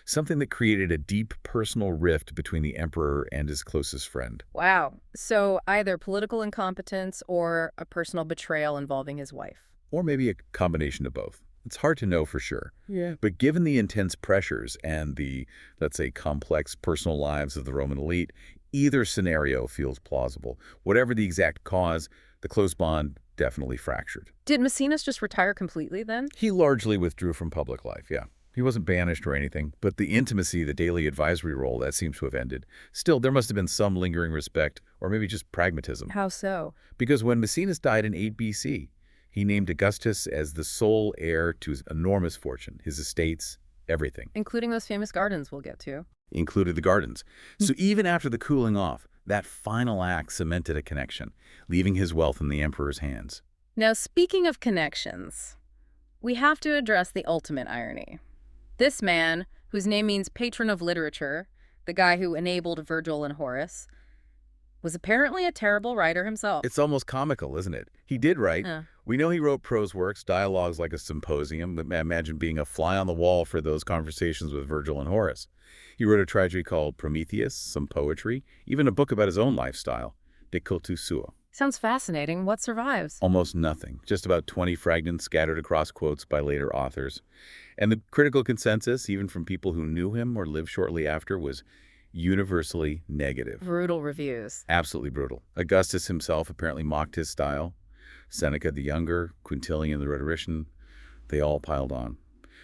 something that created a deep personal rift between the emperor and his closest friend. Wow. So either political incompetence or a personal betrayal involving his wife. Or maybe a combination of both. It's hard to know for sure. Yeah. But given the intense pressures and the, let's say, complex personal lives of the Roman elite, either scenario feels plausible. Whatever the exact cause, the close bond definitely fractured. Did Maecenas just retire completely then? He largely withdrew from public life, yeah. He wasn't banished or anything, but the intimacy, the daily advisory role, that seems to have ended. Still, there must have been some lingering respect, or maybe just pragmatism. How so? Because when Maecenas died in 8 BC, he named Augustus as the sole heir to his enormous fortune, his estates, everything. Including those famous gardens we'll get to. Included the gardens. So even after the cooling off, that final act cemented a connection, leaving his wealth in the emperor's hands. Now, speaking of connections, we have to address the ultimate irony. This man, whose name means patron of literature, the guy who enabled Virgil and Horace, was apparently a terrible writer himself. It's almost comical, isn't it? He did write. We know he wrote prose works, dialogues like a symposium, but imagine being a fly on the wall for those conversations with Virgil and Horace. He wrote a tragedy called Prometheus, some poetry, even a book about his own lifestyle, De Cultu Suo. Sounds fascinating. What survives? Almost nothing, just about 20 fragments scattered across quotes by later authors. And the critical consensus, even from people who knew him or lived shortly after, was universally negative. Brutal reviews. Absolutely brutal. Augustus himself apparently mocked his style. Seneca the Younger, Quintilian the rhetorician, they all piled on.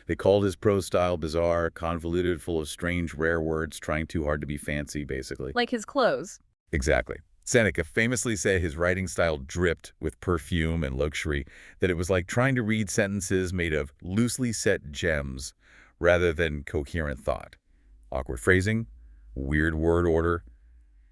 They called his prose style bizarre, convoluted, full of strange, rare words, trying too hard to be fancy, basically. Like his clothes. Exactly. Seneca famously said his writing style dripped with perfume and luxury, that it was like trying to read sentences made of loosely set gems rather than coherent thought. Awkward phrasing, weird word order,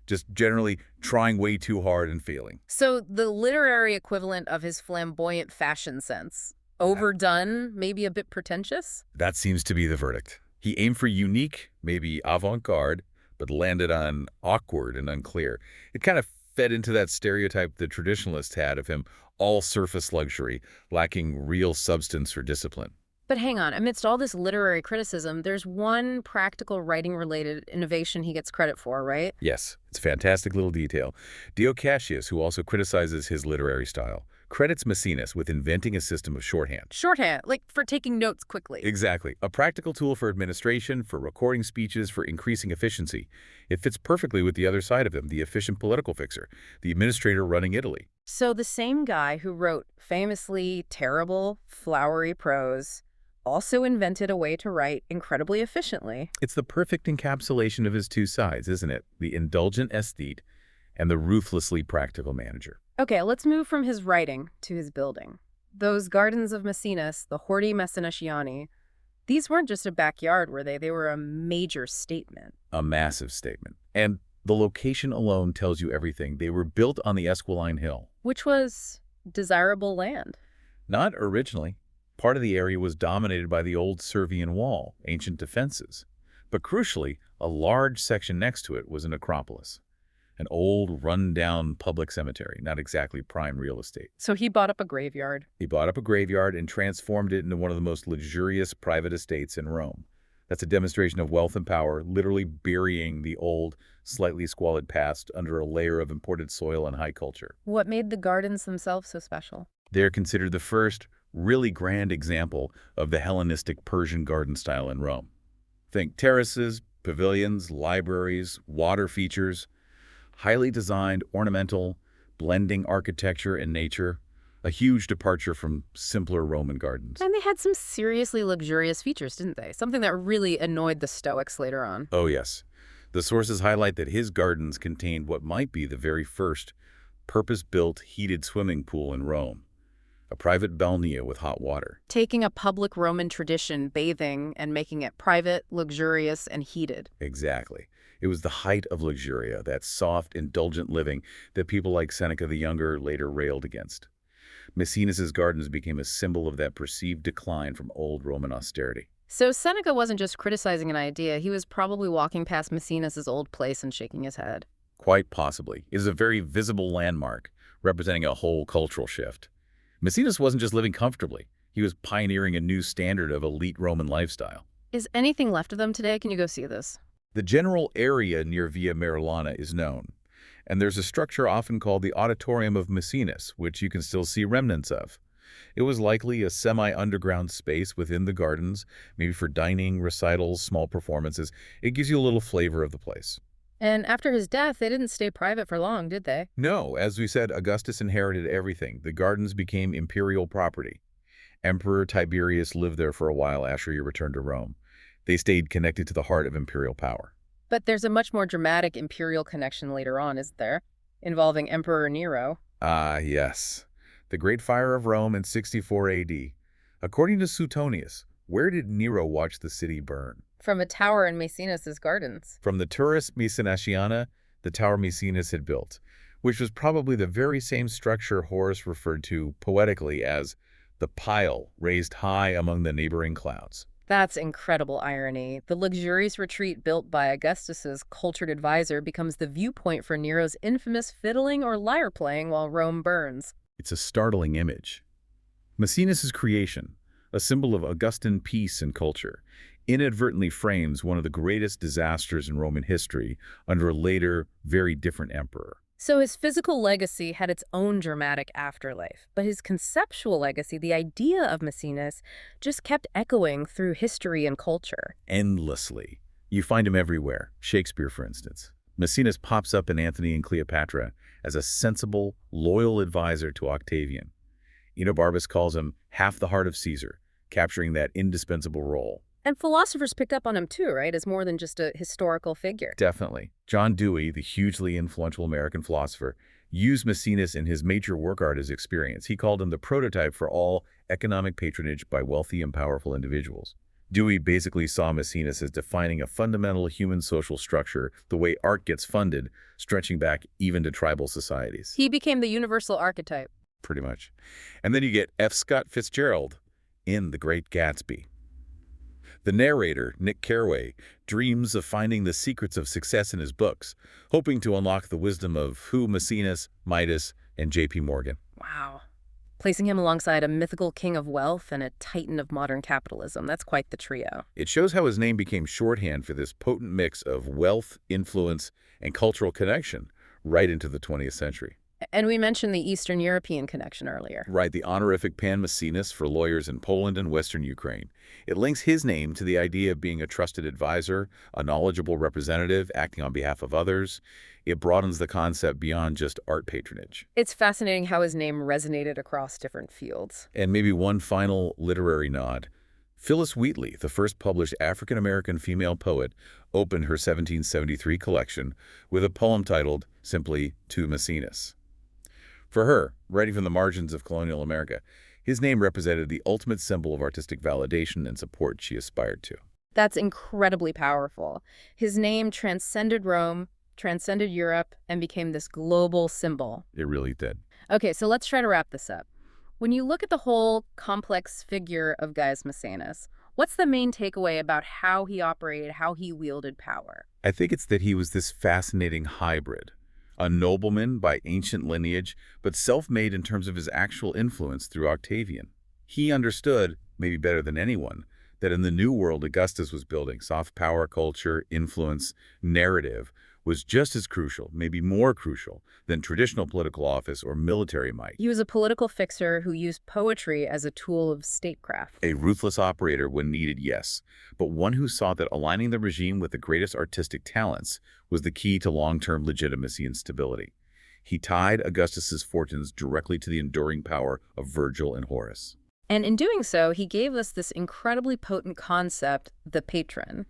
just generally trying way too hard and failing. So the literary equivalent of his flamboyant fashion sense. Overdone, maybe a bit pretentious? That seems to be the verdict. He aimed for unique, maybe avant-garde, but landed on awkward and unclear. It kind of fed into that stereotype the traditionalists had of him, all surface luxury, lacking real substance or discipline. But hang on, amidst all this literary criticism, there's one practical writing-related innovation he gets credit for, right? Yes, it's a fantastic little detail. Dio Cassius, who also criticizes his literary style, credits Maecenas with inventing a system of shorthand. Shorthand, like for taking notes quickly. Exactly. A practical tool for administration, for recording speeches, for increasing efficiency. It fits perfectly with the other side of him, the efficient political fixer, the administrator running Italy. So the same guy who wrote famously terrible, flowery prose also invented a way to write incredibly efficiently. It's the perfect encapsulation of his two sides, isn't it? The indulgent aesthete and the ruthlessly practical manager. Okay, let's move from his writing to his building. Those gardens of Maecenas, the Horti Maecenaciani, these weren't just a backyard, were they? They were a major statement. A massive statement. And the location alone tells you everything. They were built on the Esquiline Hill. Which was desirable land. Not originally. Part of the area was dominated by the old Servian wall, ancient defenses. But crucially, a large section next to it was a necropolis. An old, run-down public cemetery, not exactly prime real estate. So he bought up a graveyard. He bought up a graveyard and transformed it into one of the most luxurious private estates in Rome. That's a demonstration of wealth and power, literally burying the old, slightly squalid past under a layer of imported soil and high culture. What made the gardens themselves so special? They're considered the first really grand example of the Hellenistic Persian garden style in Rome. Think terraces, pavilions, libraries, water features, highly designed, ornamental, blending architecture and nature, a huge departure from simpler Roman gardens. And they had some seriously luxurious features, didn't they? Something that really annoyed the Stoics later on. Oh yes, the sources highlight that his gardens contained what might be the very first purpose-built heated swimming pool in Rome, a private balnea with hot water. Taking a public Roman tradition, bathing, and making it private, luxurious, and heated. Exactly. It was the height of luxuria, that soft, indulgent living that people like Seneca the Younger later railed against. Maecenas' gardens became a symbol of that perceived decline from old Roman austerity. So Seneca wasn't just criticizing an idea, he was probably walking past Maecenas' old place and shaking his head. Quite possibly. It is a very visible landmark, representing a whole cultural shift. Maecenas wasn't just living comfortably. He was pioneering a new standard of elite Roman lifestyle. Is anything left of them today? Can you go see this? The general area near Via Marilana is known, and there's a structure often called the Auditorium of Maecenas, which you can still see remnants of. It was likely a semi-underground space within the gardens, maybe for dining, recitals, small performances. It gives you a little flavor of the place. And after his death, they didn't stay private for long, did they? No, as we said, Augustus inherited everything. The gardens became imperial property. Emperor Tiberius lived there for a while after he returned to Rome. They stayed connected to the heart of imperial power. But there's a much more dramatic imperial connection later on, isn't there? Involving Emperor Nero. Ah, yes. The Great Fire of Rome in 64 AD. According to Suetonius, where did Nero watch the city burn? From a tower in Maecenas' gardens. From the Turris Maecenatiana, the tower Maecenas had built, which was probably the very same structure Horace referred to poetically as the pile raised high among the neighboring clouds. That's incredible irony. The luxurious retreat built by Augustus's cultured advisor becomes the viewpoint for Nero's infamous fiddling or lyre playing while Rome burns. It's a startling image. Maecenas' creation, a symbol of Augustan peace and culture, inadvertently frames one of the greatest disasters in Roman history under a later, very different emperor. So his physical legacy had its own dramatic afterlife, but his conceptual legacy, the idea of Maecenas, just kept echoing through history and culture. Endlessly. You find him everywhere. Shakespeare, for instance. Maecenas pops up in Antony and Cleopatra as a sensible, loyal advisor to Octavian. Enobarbus calls him half the heart of Caesar, capturing that indispensable role. And philosophers picked up on him too, right? As more than just a historical figure. Definitely. John Dewey, the hugely influential American philosopher, used Maecenas in his major work art as experience. He called him the prototype for all economic patronage by wealthy and powerful individuals. Dewey basically saw Maecenas as defining a fundamental human social structure, the way art gets funded, stretching back even to tribal societies. He became the universal archetype. Pretty much. And then you get F. Scott Fitzgerald in The Great Gatsby. The narrator, Nick Carraway, dreams of finding the secrets of success in his books, hoping to unlock the wisdom of Maecenas, Midas, and J.P. Morgan. Wow. Placing him alongside a mythical king of wealth and a titan of modern capitalism. That's quite the trio. It shows how his name became shorthand for this potent mix of wealth, influence, and cultural connection right into the 20th century. And we mentioned the Eastern European connection earlier. Right, the honorific Pan Maecenas for lawyers in Poland and Western Ukraine. It links his name to the idea of being a trusted advisor, a knowledgeable representative acting on behalf of others. It broadens the concept beyond just art patronage. It's fascinating how his name resonated across different fields. And maybe one final literary nod. Phyllis Wheatley, the first published African-American female poet, opened her 1773 collection with a poem titled simply To Maecenas. For her, writing from the margins of colonial America, his name represented the ultimate symbol of artistic validation and support she aspired to. That's incredibly powerful. His name transcended Rome, transcended Europe, and became this global symbol. It really did. Okay, so let's try to wrap this up. When you look at the whole complex figure of Gaius Maecenas, what's the main takeaway about how he operated, how he wielded power? I think it's that he was this fascinating hybrid. A nobleman by ancient lineage, but self-made in terms of his actual influence through Octavian. He understood, maybe better than anyone, that in the new world Augustus was building, soft power culture, influence, narrative, was just as crucial, maybe more crucial, than traditional political office or military might. He was a political fixer who used poetry as a tool of statecraft. A ruthless operator when needed, yes, but one who saw that aligning the regime with the greatest artistic talents was the key to long-term legitimacy and stability. He tied Augustus's fortunes directly to the enduring power of Virgil and Horace. And in doing so, he gave us this incredibly potent concept, the patron,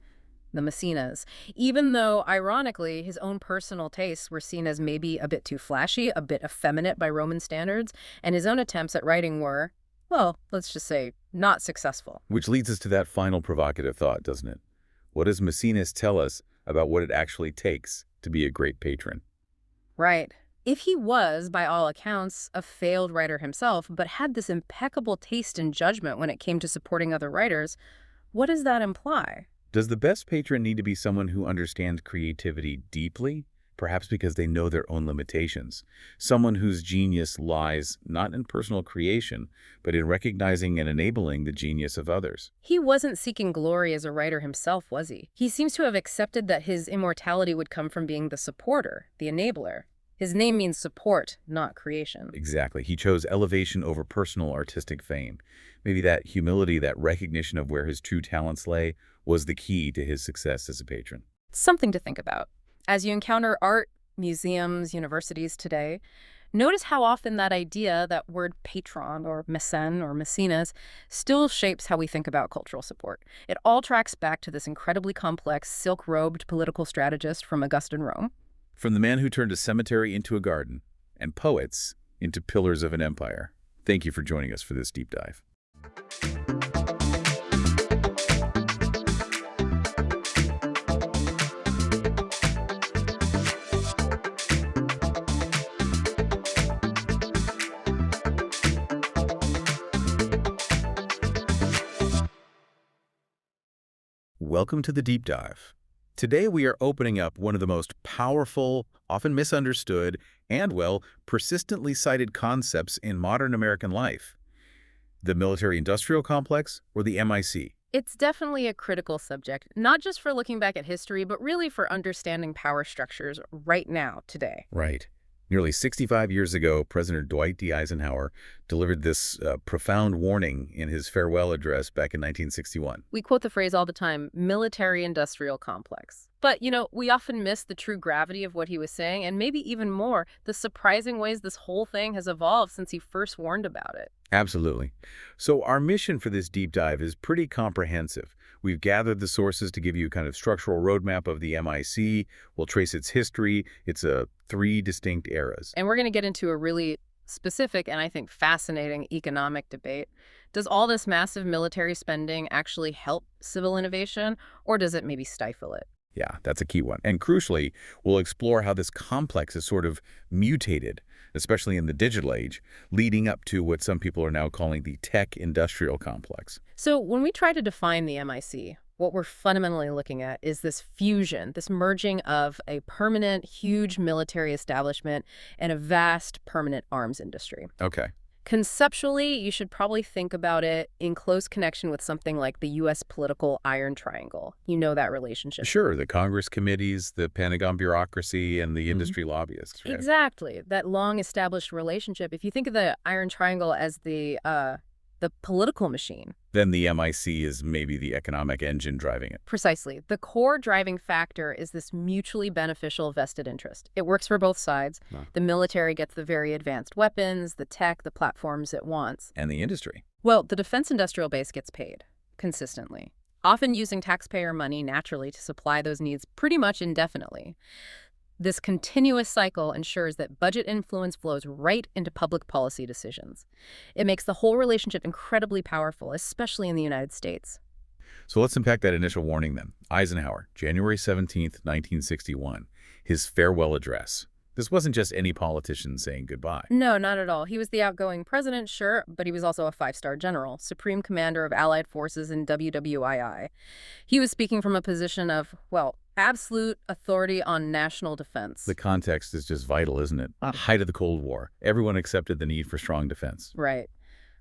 the Maecenas, even though, ironically, his own personal tastes were seen as maybe a bit too flashy, a bit effeminate by Roman standards, and his own attempts at writing were, well, let's just say, not successful. Which leads us to that final provocative thought, doesn't it? What does Maecenas tell us about what it actually takes to be a great patron? Right. If he was, by all accounts, a failed writer himself, but had this impeccable taste and judgment when it came to supporting other writers, what does that imply? Does the best patron need to be someone who understands creativity deeply, perhaps because they know their own limitations? Someone whose genius lies not in personal creation, but in recognizing and enabling the genius of others. He wasn't seeking glory as a writer himself, was he? He seems to have accepted that his immortality would come from being the supporter, the enabler. His name means support, not creation. Exactly. He chose elevation over personal artistic fame. Maybe that humility, that recognition of where his true talents lay, was the key to his success as a patron. Something to think about. As you encounter art, museums, universities today, notice how often that idea, that word patron or mécène or Maecenas, still shapes how we think about cultural support. It all tracks back to this incredibly complex, silk-robed political strategist from Augustan Rome. From the man who turned a cemetery into a garden and poets into pillars of an empire. Thank you for joining us for this deep dive. Welcome to the deep dive. Today we are opening up one of the most powerful, often misunderstood, and, well, persistently cited concepts in modern American life. The military-industrial complex, or the MIC. It's definitely a critical subject, not just for looking back at history, but really for understanding power structures right now, today. Right. Nearly 65 years ago, President Dwight D. Eisenhower delivered this profound warning in his farewell address back in 1961. We quote the phrase all the time, military-industrial complex. But, we often miss the true gravity of what he was saying, and maybe even more, the surprising ways this whole thing has evolved since he first warned about it. Absolutely. So our mission for this deep dive is pretty comprehensive. We've gathered the sources to give you a kind of structural roadmap of the MIC. We'll trace its history. It's 3 distinct eras. And we're going to get into a really specific and I think fascinating economic debate. Does all this massive military spending actually help civil innovation, or does it maybe stifle it? Yeah, that's a key one. And crucially, we'll explore how this complex is sort of mutated, especially in the digital age, leading up to what some people are now calling the tech-industrial complex. So when we try to define the MIC, what we're fundamentally looking at is this fusion, this merging of a permanent, huge military establishment and a vast, permanent arms industry. Okay. Conceptually, you should probably think about it in close connection with something like the U.S. political iron triangle. You know that relationship. Sure, the Congress committees, the Pentagon bureaucracy, and the industry lobbyists. Right? Exactly. That long-established relationship. If you think of the iron triangle as the political machine. Then the MIC is maybe the economic engine driving it. Precisely. The core driving factor is this mutually beneficial vested interest. It works for both sides. Huh. The military gets the very advanced weapons, the tech, the platforms it wants. And the industry. Well, the defense industrial base gets paid consistently, often using taxpayer money naturally to supply those needs pretty much indefinitely. This continuous cycle ensures that budget influence flows right into public policy decisions. It makes the whole relationship incredibly powerful, especially in the United States. So let's unpack that initial warning then. Eisenhower, January 17th, 1961, his farewell address. This wasn't just any politician saying goodbye. No, not at all. He was the outgoing president, sure, but he was also a 5-star general, supreme commander of Allied forces in WWII. He was speaking from a position of, well, absolute authority on national defense. The context is just vital, isn't it? Height of the Cold War. Everyone accepted the need for strong defense. Right.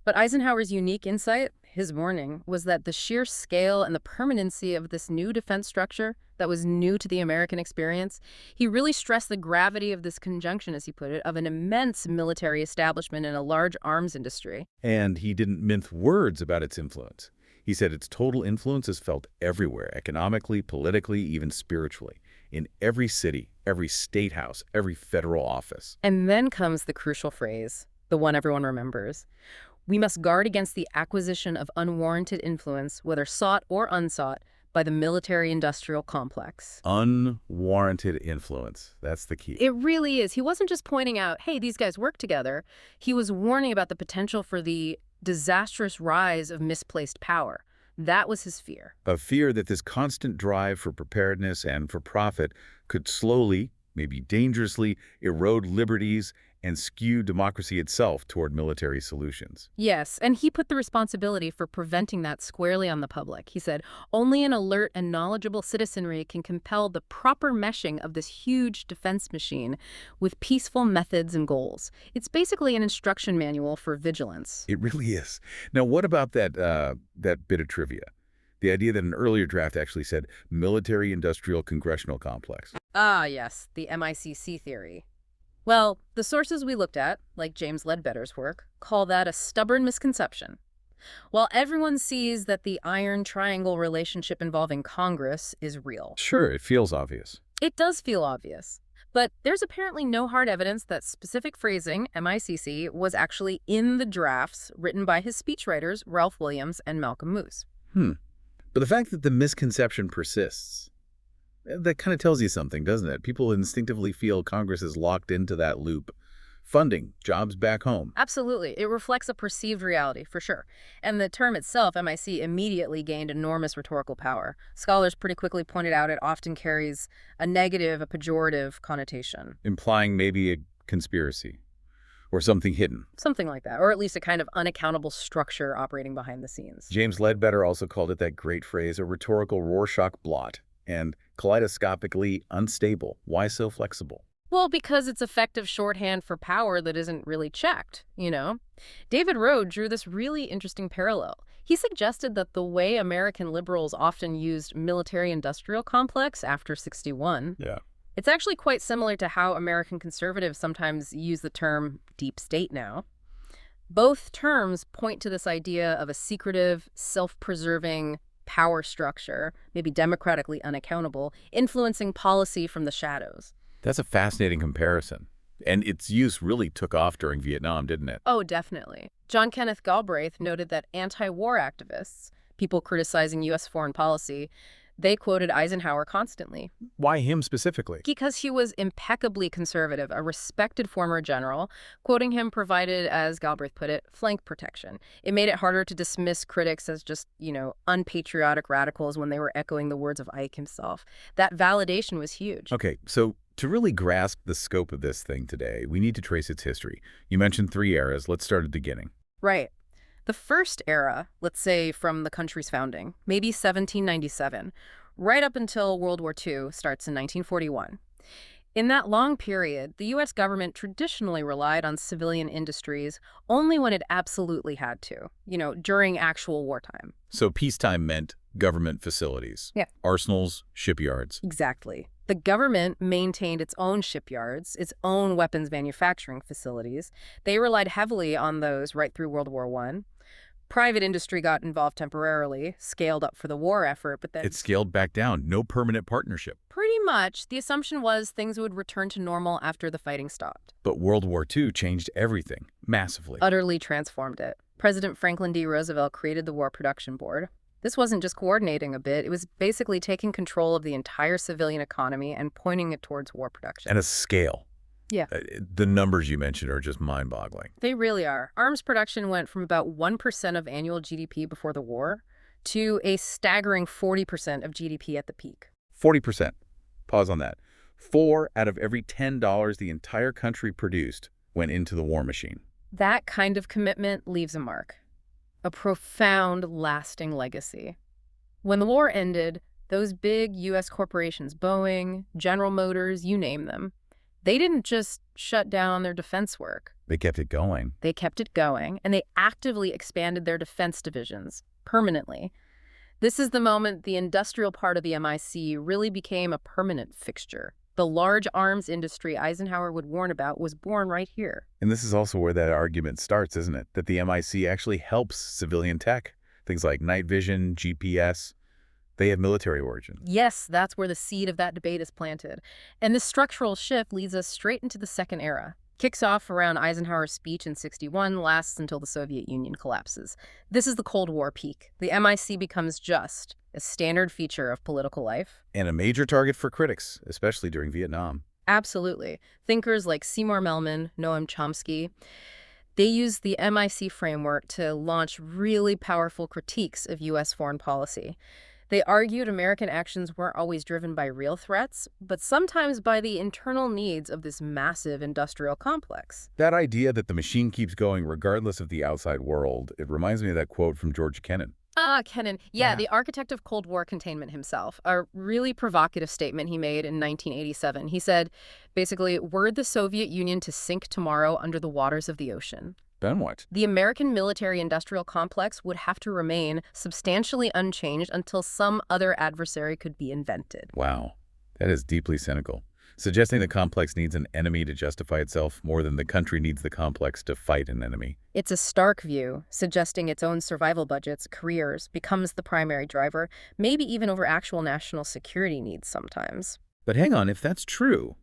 But Eisenhower's unique insight, his warning, was that the sheer scale and the permanency of this new defense structure that was new to the American experience, he really stressed the gravity of this conjunction, as he put it, of an immense military establishment and a large arms industry. And he didn't mince words about its influence. He said its total influence is felt everywhere, economically, politically, even spiritually. in every city, every state house, every federal office. And then comes the crucial phrase, the one everyone remembers. We must guard against the acquisition of unwarranted influence, whether sought or unsought, by the military-industrial complex. Unwarranted influence. That's the key. It really is. He wasn't just pointing out, hey, these guys work together. He was warning about the potential for the disastrous rise of misplaced power. That was his fear. A fear that this constant drive for preparedness and for profit could slowly, maybe dangerously, erode liberties and skew democracy itself toward military solutions. Yes, and he put the responsibility for preventing that squarely on the public. He said, only an alert and knowledgeable citizenry can compel the proper meshing of this huge defense machine with peaceful methods and goals. It's basically an instruction manual for vigilance. It really is. Now, what about that bit of trivia? The idea that an earlier draft actually said military-industrial congressional complex. Ah, yes, the MICC theory. Well, the sources we looked at, like James Ledbetter's work, call that a stubborn misconception. While everyone sees that the iron triangle relationship involving Congress is real. Sure, it feels obvious. It does feel obvious. But there's apparently no hard evidence that specific phrasing, MICC, was actually in the drafts written by his speechwriters, Ralph Williams and Malcolm Moose. But the fact that the misconception persists, that kind of tells you something, doesn't it? People instinctively feel Congress is locked into that loop. Funding, jobs back home. Absolutely. It reflects a perceived reality, for sure. And the term itself, MIC, immediately gained enormous rhetorical power. Scholars pretty quickly pointed out it often carries a negative, a pejorative connotation. Implying maybe a conspiracy or something hidden. Something like that, or at least a kind of unaccountable structure operating behind the scenes. James Ledbetter also called it that great phrase, a rhetorical Rorschach blot, and kaleidoscopically unstable. Why so flexible? Well, because it's effective shorthand for power that isn't really checked, you know? David Rode drew this really interesting parallel. He suggested that the way American liberals often used military-industrial complex after 61, it's actually quite similar to how American conservatives sometimes use the term deep state now. Both terms point to this idea of a secretive, self-preserving power structure, maybe democratically unaccountable, influencing policy from the shadows. That's a fascinating comparison. And its use really took off during Vietnam, didn't it? Oh, definitely. John Kenneth Galbraith noted that anti-war activists, people criticizing U.S. foreign policy, they quoted Eisenhower constantly. Why him specifically? Because he was impeccably conservative, a respected former general. Quoting him provided, as Galbraith put it, flank protection. It made it harder to dismiss critics as just, unpatriotic radicals when they were echoing the words of Ike himself. That validation was huge. Okay, so to really grasp the scope of this thing today, we need to trace its history. You mentioned 3 eras. Let's start at the beginning. Right. The first era, let's say from the country's founding, maybe 1797, right up until World War II starts in 1941. In that long period, the U.S. government traditionally relied on civilian industries only when it absolutely had to, during actual wartime. So peacetime meant government facilities. Yeah. Arsenals, shipyards. Exactly. The government maintained its own shipyards, its own weapons manufacturing facilities. They relied heavily on those right through World War I. Private industry got involved temporarily, scaled up for the war effort, but then It scaled back down. No permanent partnership. pretty much the assumption was things would return to normal after the fighting stopped. But World War II changed everything, massively. Utterly transformed it. President Franklin D. Roosevelt created the War Production Board. This wasn't just coordinating a bit, it was basically taking control of the entire civilian economy and pointing it towards war production. And a scale. Yeah. The numbers you mentioned are just mind-boggling. They really are. Arms production went from about 1% of annual GDP before the war to a staggering 40% of GDP at the peak. 40%. Pause on that. 4 out of every $10 the entire country produced went into the war machine. That kind of commitment leaves a mark. A profound, lasting legacy. When the war ended, those big U.S. corporations, Boeing, General Motors, you name them, they didn't just shut down their defense work. They kept it going. They kept it going, and they actively expanded their defense divisions, permanently. This is the moment the industrial part of the MIC really became a permanent fixture. The large arms industry Eisenhower would warn about was born right here. And this is also where that argument starts, isn't it? That the MIC actually helps civilian tech. Things like night vision, GPS. They have military origin. Yes, that's where the seed of that debate is planted. And this structural shift leads us straight into the second era. Kicks off around Eisenhower's speech in '61, lasts until the Soviet Union collapses. This is the Cold War peak. The MIC becomes just a standard feature of political life. And a major target for critics, especially during Vietnam. Absolutely. Thinkers like Seymour Melman, Noam Chomsky, they use the MIC framework to launch really powerful critiques of U.S. foreign policy. They argued American actions weren't always driven by real threats, but sometimes by the internal needs of this massive industrial complex. That idea that the machine keeps going regardless of the outside world, it reminds me of that quote from George Kennan. Kennan. Yeah, the architect of Cold War containment himself. A really provocative statement he made in 1987. He said, basically, were the Soviet Union to sink tomorrow under the waters of the ocean, Then what? the American military-industrial complex would have to remain substantially unchanged until some other adversary could be invented. Wow, that is deeply cynical. Suggesting the complex needs an enemy to justify itself more than the country needs the complex to fight an enemy. It's a stark view, suggesting its own survival budgets, careers, becomes the primary driver, maybe even over actual national security needs sometimes. But hang on, if that's true,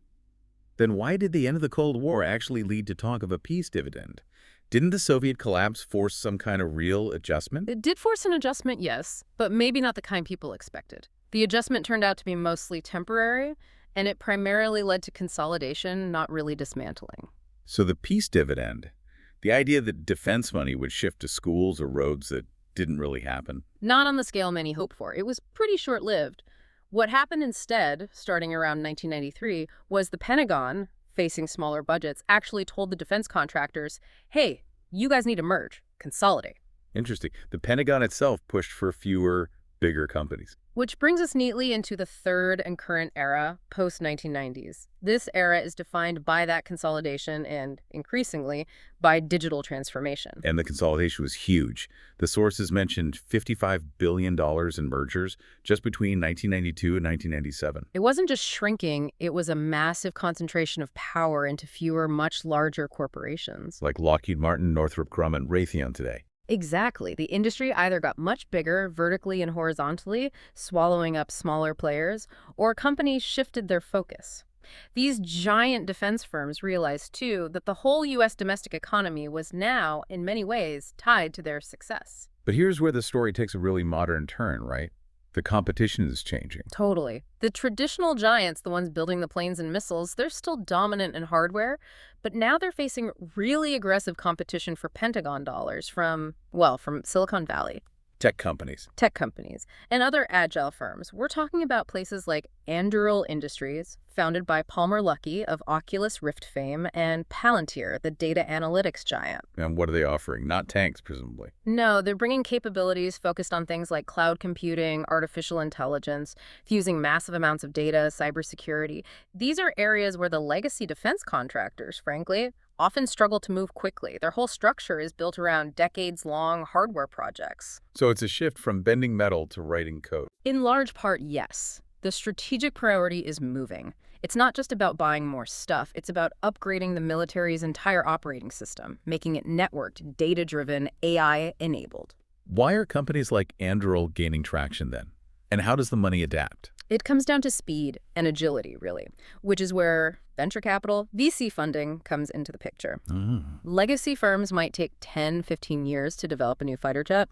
then why did the end of the Cold War actually lead to talk of a peace dividend? Didn't the Soviet collapse force some kind of real adjustment? It did force an adjustment, yes, but maybe not the kind people expected. The adjustment turned out to be mostly temporary, and it primarily led to consolidation, not really dismantling. So the peace dividend, the idea that defense money would shift to schools or roads, that didn't really happen. Not on the scale many hoped for. It was pretty short-lived. What happened instead, starting around 1993, was the Pentagon, facing smaller budgets, actually told the defense contractors, hey, you guys need to merge, consolidate. Interesting. The Pentagon itself pushed for fewer, bigger companies. Which brings us neatly into the third and current era, post-1990s. This era is defined by that consolidation and, increasingly, by digital transformation. And the consolidation was huge. The sources mentioned $55 billion in mergers just between 1992 and 1997. It wasn't just shrinking, it was a massive concentration of power into fewer, much larger corporations. Like Lockheed Martin, Northrop Grumman, Raytheon today. Exactly. The industry either got much bigger vertically and horizontally, swallowing up smaller players, or companies shifted their focus. These giant defense firms realized, too, that the whole U.S. domestic economy was now, in many ways, tied to their success. But here's where the story takes a really modern turn, right? The competition is changing. Totally. The traditional giants, the ones building the planes and missiles, they're still dominant in hardware, but now they're facing really aggressive competition for Pentagon dollars from Silicon Valley. Tech companies. Tech companies, and other agile firms. We're talking about places like Anduril Industries, founded by Palmer Luckey of Oculus Rift fame, and Palantir, the data analytics giant. And what are they offering? Not tanks, presumably. No, they're bringing capabilities focused on things like cloud computing, artificial intelligence, fusing massive amounts of data, cybersecurity. These are areas where the legacy defense contractors, frankly, often struggle to move quickly. Their whole structure is built around decades-long hardware projects. So it's a shift from bending metal to writing code. In large part, yes. The strategic priority is moving. It's not just about buying more stuff. It's about upgrading the military's entire operating system, making it networked, data-driven, AI-enabled. Why are companies like Anduril gaining traction then? And how does the money adapt? It comes down to speed and agility, really, which is where venture capital, VC funding, comes into the picture. Legacy firms might take 10, 15 years to develop a new fighter jet.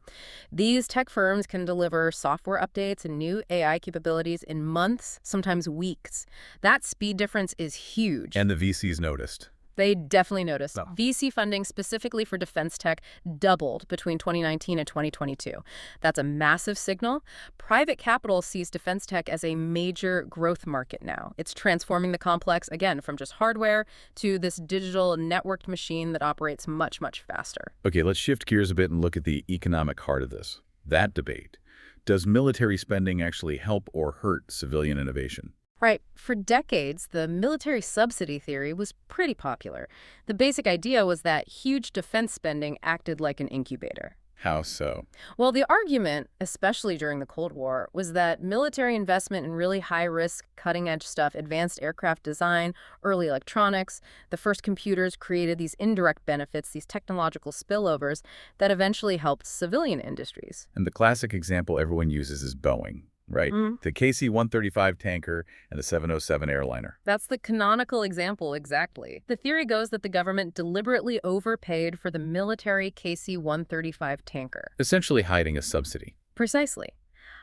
These tech firms can deliver software updates and new AI capabilities in months, sometimes weeks. That speed difference is huge. And the VCs noticed. They definitely noticed. Oh. VC funding specifically for defense tech doubled between 2019 and 2022. That's a massive signal. Private capital sees defense tech as a major growth market now. It's transforming the complex, again, from just hardware to this digital networked machine that operates much, much faster. Okay, let's shift gears a bit and look at the economic heart of this. That debate. Does military spending actually help or hurt civilian innovation? Right. For decades, the military subsidy theory was pretty popular. The basic idea was that huge defense spending acted like an incubator. How so? Well, the argument, especially during the Cold War, was that military investment in really high-risk, cutting-edge stuff, advanced aircraft design, early electronics, the first computers created these indirect benefits, these technological spillovers that eventually helped civilian industries. And the classic example everyone uses is Boeing. Right. The KC-135 tanker and the 707 airliner. That's the canonical example, exactly. The theory goes that the government deliberately overpaid for the military KC-135 tanker. Essentially hiding a subsidy. Precisely.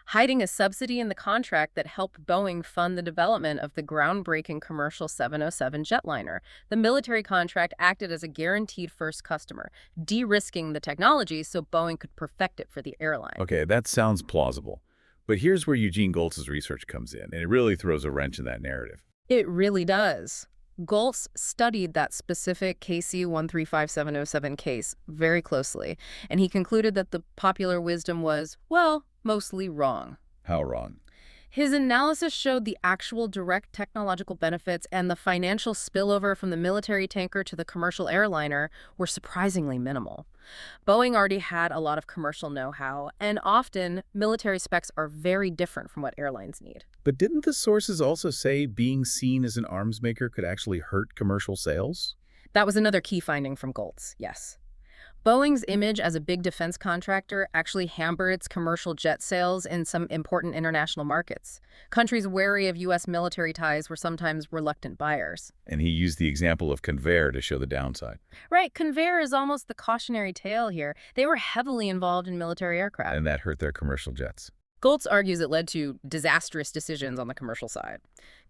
Hiding a subsidy in the contract that helped Boeing fund the development of the groundbreaking commercial 707 jetliner. The military contract acted as a guaranteed first customer, de-risking the technology so Boeing could perfect it for the airline. Okay, that sounds plausible. But here's where Eugene Goltz's research comes in, and it really throws a wrench in that narrative. It really does. Goltz studied that specific KC-135707 case very closely, and he concluded that the popular wisdom was, well, mostly wrong. How wrong? His analysis showed the actual direct technological benefits and the financial spillover from the military tanker to the commercial airliner were surprisingly minimal. Boeing already had a lot of commercial know-how, and often military specs are very different from what airlines need. But didn't the sources also say being seen as an arms maker could actually hurt commercial sales? That was another key finding from Goltz, yes. Boeing's image as a big defense contractor actually hampered its commercial jet sales in some important international markets. Countries wary of U.S. military ties were sometimes reluctant buyers. And he used the example of Convair to show the downside. Right, Convair is almost the cautionary tale here. They were heavily involved in military aircraft. And that hurt their commercial jets. Goltz argues it led to disastrous decisions on the commercial side.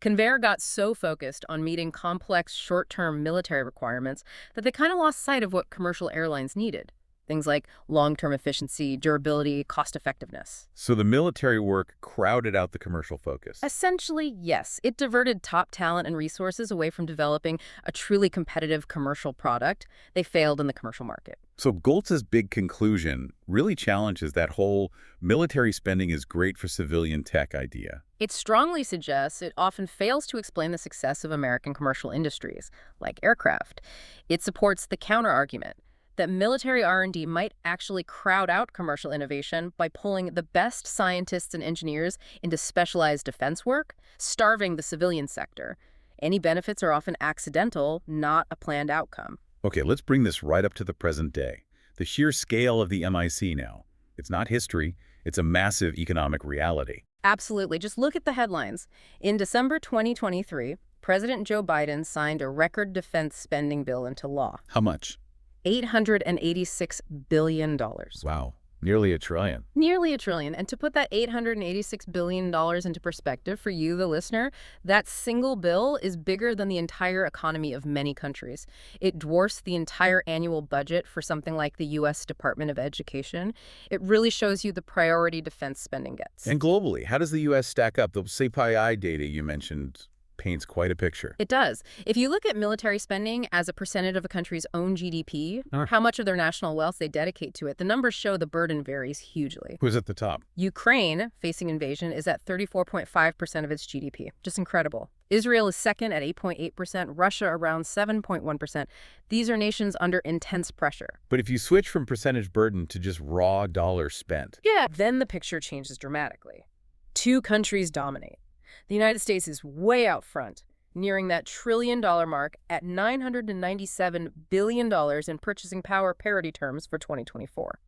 Convair got so focused on meeting complex short-term military requirements that they kind of lost sight of what commercial airlines needed. Things like long-term efficiency, durability, cost-effectiveness. So the military work crowded out the commercial focus. Essentially, yes. It diverted top talent and resources away from developing a truly competitive commercial product. They failed in the commercial market. So Goltz's big conclusion really challenges that whole military spending is great for civilian tech idea. It strongly suggests it often fails to explain the success of American commercial industries, like aircraft. It supports the counter-argument that military R&D might actually crowd out commercial innovation by pulling the best scientists and engineers into specialized defense work, starving the civilian sector. Any benefits are often accidental, not a planned outcome. Okay, let's bring this right up to the present day. The sheer scale of the MIC now. It's not history, it's a massive economic reality. Absolutely. Just look at the headlines. In December 2023, President Joe Biden signed a record defense spending bill into law. How much? $886 billion. Wow, nearly $1 trillion. Nearly $1 trillion. And to put that $886 billion into perspective for you, the listener, that single bill is bigger than the entire economy of many countries. It dwarfs the entire annual budget for something like the U.S. Department of Education. It really shows you the priority defense spending gets. And globally, how does the U.S. stack up? The CPI data you mentioned paints quite a picture. It does. If you look at military spending as a percentage of a country's own GDP, how much of their national wealth they dedicate to it, the numbers show the burden varies hugely. Who's at the top? Ukraine, facing invasion, is at 34.5% of its GDP. Just incredible. Israel is second at 8.8%, Russia around 7.1%. These are nations under intense pressure. But if you switch from percentage burden to just raw dollars spent, then the picture changes dramatically. Two countries dominate. The United States is way out front, nearing that $1 trillion mark at $997 billion in purchasing power parity terms for 2024.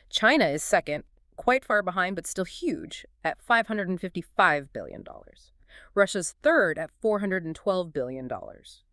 China is second, quite far behind but still huge, at $555 billion. Russia's third at $412 billion.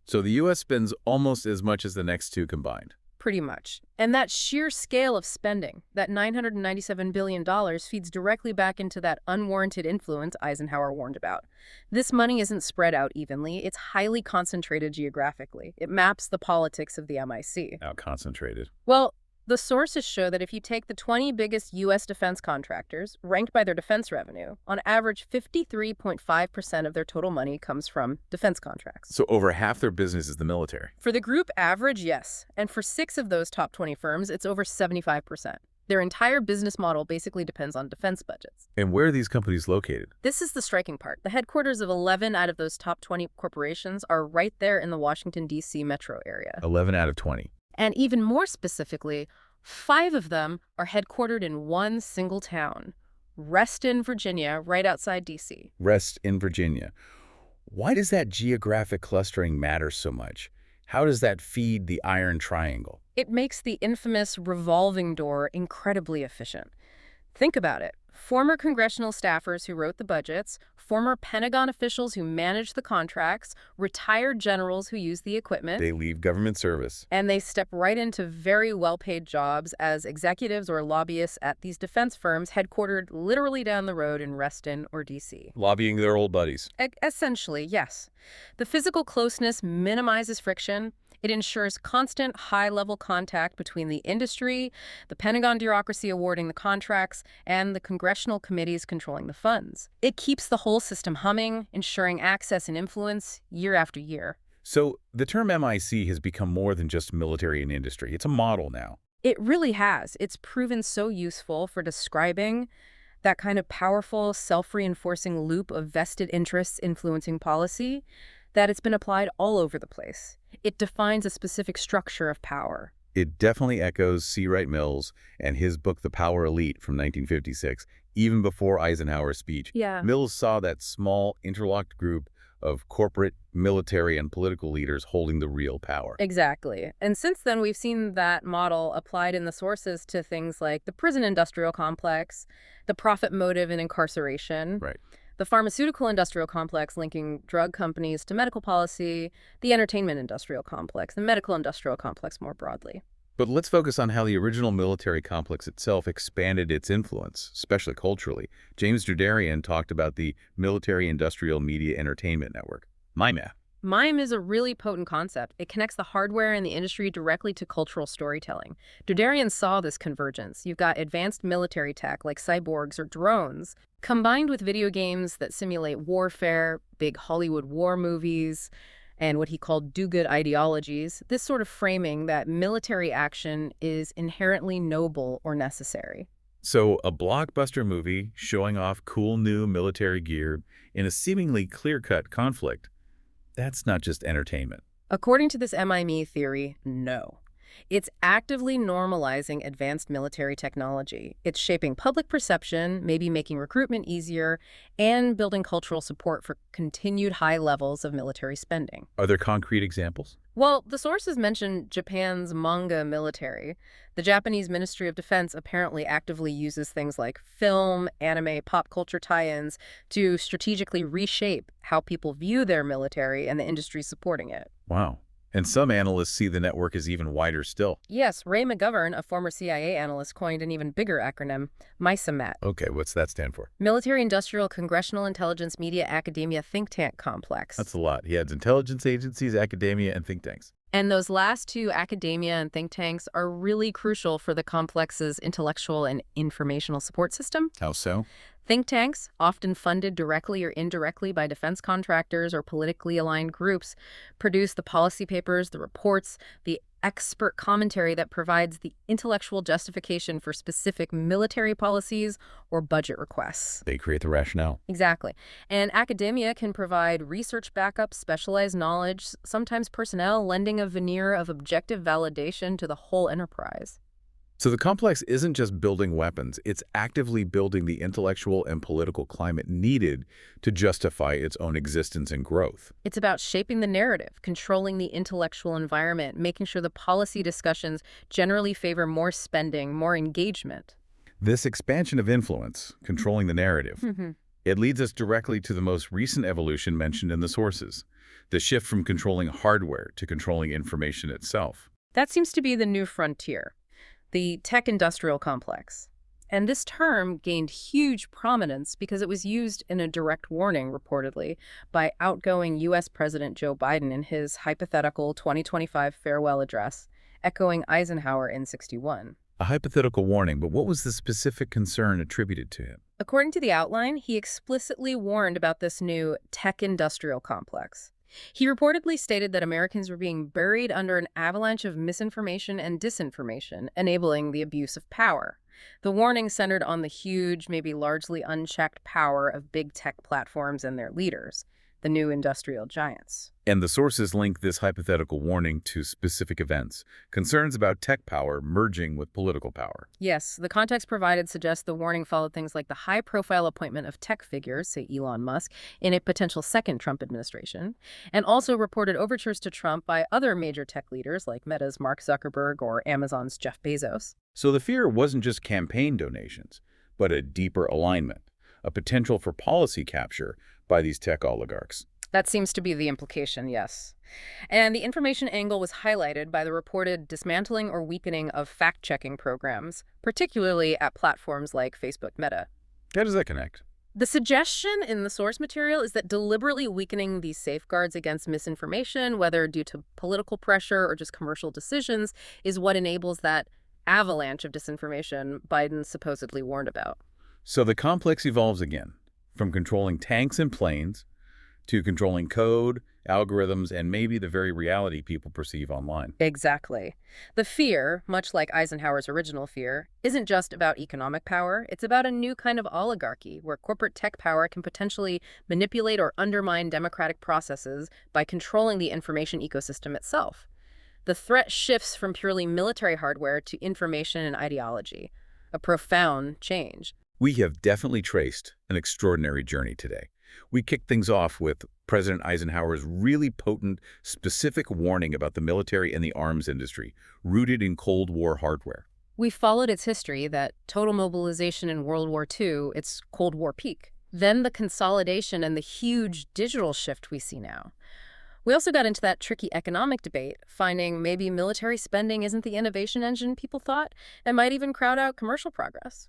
So the U.S. spends almost as much as the next two combined. Pretty much. And that sheer scale of spending, that $997 billion, feeds directly back into that unwarranted influence Eisenhower warned about. This money isn't spread out evenly. It's highly concentrated geographically. It maps the politics of the MIC. Now concentrated. Well, the sources show that if you take the 20 biggest U.S. defense contractors, ranked by their defense revenue, on average 53.5% of their total money comes from defense contracts. So over half their business is the military. For the group average, yes. And for 6 of those top 20 firms, it's over 75%. Their entire business model basically depends on defense budgets. And where are these companies located? This is the striking part. The headquarters of 11 out of those top 20 corporations are right there in the Washington, D.C. metro area. 11 out of 20. And even more specifically, 5 of them are headquartered in one single town, Reston, Virginia, right outside D.C. Reston, Virginia. Why does that geographic clustering matter so much? How does that feed the iron triangle? It makes the infamous revolving door incredibly efficient. Think about it. Former congressional staffers who wrote the budgets, former Pentagon officials who managed the contracts, retired generals who used the equipment, They leave government service. and they step right into very well-paid jobs as executives or lobbyists at these defense firms headquartered literally down the road in Reston or D.C. Lobbying their old buddies. Essentially, yes. The physical closeness minimizes friction. It ensures constant high-level contact between the industry, the Pentagon bureaucracy awarding the contracts, and the congressional committees controlling the funds. It keeps the whole system humming, ensuring access and influence year after year. So the term MIC has become more than just military and industry. It's a model now. It really has. It's proven so useful for describing that kind of powerful, self-reinforcing loop of vested interests influencing policy that it's been applied all over the place. It defines a specific structure of power. It definitely echoes C. Wright Mills and his book The Power Elite from 1956, even before Eisenhower's speech. Yeah. Mills saw that small, interlocked group of corporate, military, and political leaders holding the real power. Exactly. And since then, we've seen that model applied in the sources to things like the prison industrial complex, the profit motive in incarceration, Right. the pharmaceutical industrial complex linking drug companies to medical policy, the entertainment industrial complex, the medical industrial complex more broadly. But let's focus on how the original military complex itself expanded its influence, especially culturally. James Jerdarian talked about the Military Industrial Media Entertainment Network, MIMEF. MIME is a really potent concept. It connects the hardware and the industry directly to cultural storytelling. Dudarian saw this convergence. You've got advanced military tech like cyborgs or drones, combined with video games that simulate warfare, big Hollywood war movies, and what he called do-good ideologies, this sort of framing that military action is inherently noble or necessary. So a blockbuster movie showing off cool new military gear in a seemingly clear-cut conflict, that's not just entertainment. According to this MIME theory, no. It's actively normalizing advanced military technology. It's shaping public perception, maybe making recruitment easier, and building cultural support for continued high levels of military spending. Are there concrete examples? Well, the sources mention Japan's manga military. The Japanese Ministry of Defense apparently actively uses things like film, anime, pop culture tie-ins to strategically reshape how people view their military and the industry supporting it. Wow. And some analysts see the network as even wider still. Yes, Ray McGovern, a former CIA analyst, coined an even bigger acronym, MISAMAT. Okay, what's that stand for? Military Industrial Congressional Intelligence Media Academia Think Tank Complex. That's a lot. He adds intelligence agencies, academia, and think tanks. And those last two, academia and think tanks, are really crucial for the complex's intellectual and informational support system. How so? Think tanks, often funded directly or indirectly by defense contractors or politically aligned groups, produce the policy papers, the reports, the expert commentary that provides the intellectual justification for specific military policies or budget requests. They create the rationale. Exactly. And academia can provide research backup, specialized knowledge, sometimes personnel, lending a veneer of objective validation to the whole enterprise. So the complex isn't just building weapons, it's actively building the intellectual and political climate needed to justify its own existence and growth. It's about shaping the narrative, controlling the intellectual environment, making sure the policy discussions generally favor more spending, more engagement. This expansion of influence, controlling the narrative, it leads us directly to the most recent evolution mentioned in the sources, the shift from controlling hardware to controlling information itself. That seems to be the new frontier. The tech-industrial complex. And this term gained huge prominence because it was used in a direct warning, reportedly, by outgoing U.S. President Joe Biden in his hypothetical 2025 farewell address, echoing Eisenhower in '61. A hypothetical warning, but what was the specific concern attributed to him? According to the outline, he explicitly warned about this new tech-industrial complex. He reportedly stated that Americans were being buried under an avalanche of misinformation and disinformation, enabling the abuse of power. The warning centered on the huge, maybe largely unchecked power of big tech platforms and their leaders, the new industrial giants. And the sources link this hypothetical warning to specific events, concerns about tech power merging with political power. Yes, the context provided suggests the warning followed things like the high-profile appointment of tech figures, say Elon Musk, in a potential second Trump administration, and also reported overtures to Trump by other major tech leaders like Meta's Mark Zuckerberg or Amazon's Jeff Bezos. So the fear wasn't just campaign donations, but a deeper alignment, a potential for policy capture by these tech oligarchs. That seems to be the implication, yes. And the information angle was highlighted by the reported dismantling or weakening of fact-checking programs, particularly at platforms like Facebook Meta. How does that connect? The suggestion in the source material is that deliberately weakening these safeguards against misinformation, whether due to political pressure or just commercial decisions, is what enables that avalanche of disinformation Biden supposedly warned about. So the complex evolves again, from controlling tanks and planes to controlling code, algorithms, and maybe the very reality people perceive online. Exactly. The fear, much like Eisenhower's original fear, isn't just about economic power. It's about a new kind of oligarchy where corporate tech power can potentially manipulate or undermine democratic processes by controlling the information ecosystem itself. The threat shifts from purely military hardware to information and ideology, a profound change. We have definitely traced an extraordinary journey today. We kicked things off with President Eisenhower's really potent, specific warning about the military and the arms industry, rooted in Cold War hardware. We followed its history, that total mobilization in World War II, its Cold War peak. Then the consolidation and the huge digital shift we see now. We also got into that tricky economic debate, finding maybe military spending isn't the innovation engine people thought, and might even crowd out commercial progress.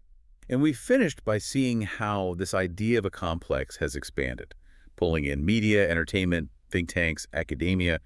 And we finished by seeing how this idea of a complex has expanded, pulling in media, entertainment, think tanks, academia,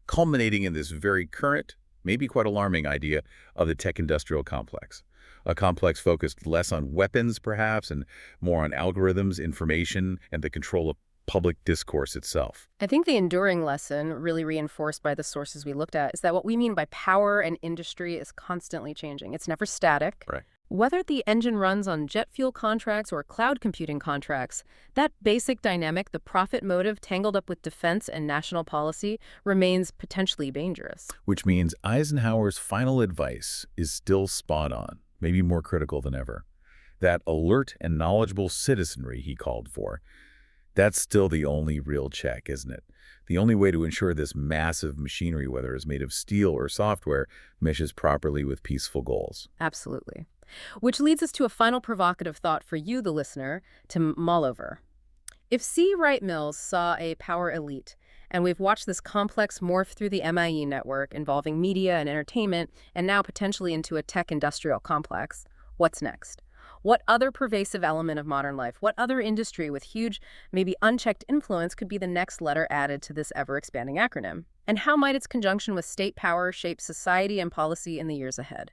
culminating in this very current, maybe quite alarming idea of the tech-industrial complex. A complex focused less on weapons, perhaps, and more on algorithms, information, and the control of public discourse itself. I think the enduring lesson, really reinforced by the sources we looked at, is that what we mean by power and industry is constantly changing. It's never static. Right. Whether the engine runs on jet fuel contracts or cloud computing contracts, that basic dynamic, the profit motive tangled up with defense and national policy, remains potentially dangerous. Which means Eisenhower's final advice is still spot on, maybe more critical than ever. That alert and knowledgeable citizenry he called for, that's still the only real check, isn't it? The only way to ensure this massive machinery, whether it's made of steel or software, meshes properly with peaceful goals. Absolutely. Which leads us to a final provocative thought for you, the listener, to mull over. If C. Wright Mills saw a power elite, and we've watched this complex morph through the MIE network involving media and entertainment, and now potentially into a tech-industrial complex, what's next? What other pervasive element of modern life, what other industry with huge, maybe unchecked influence could be the next letter added to this ever-expanding acronym? And how might its conjunction with state power shape society and policy in the years ahead?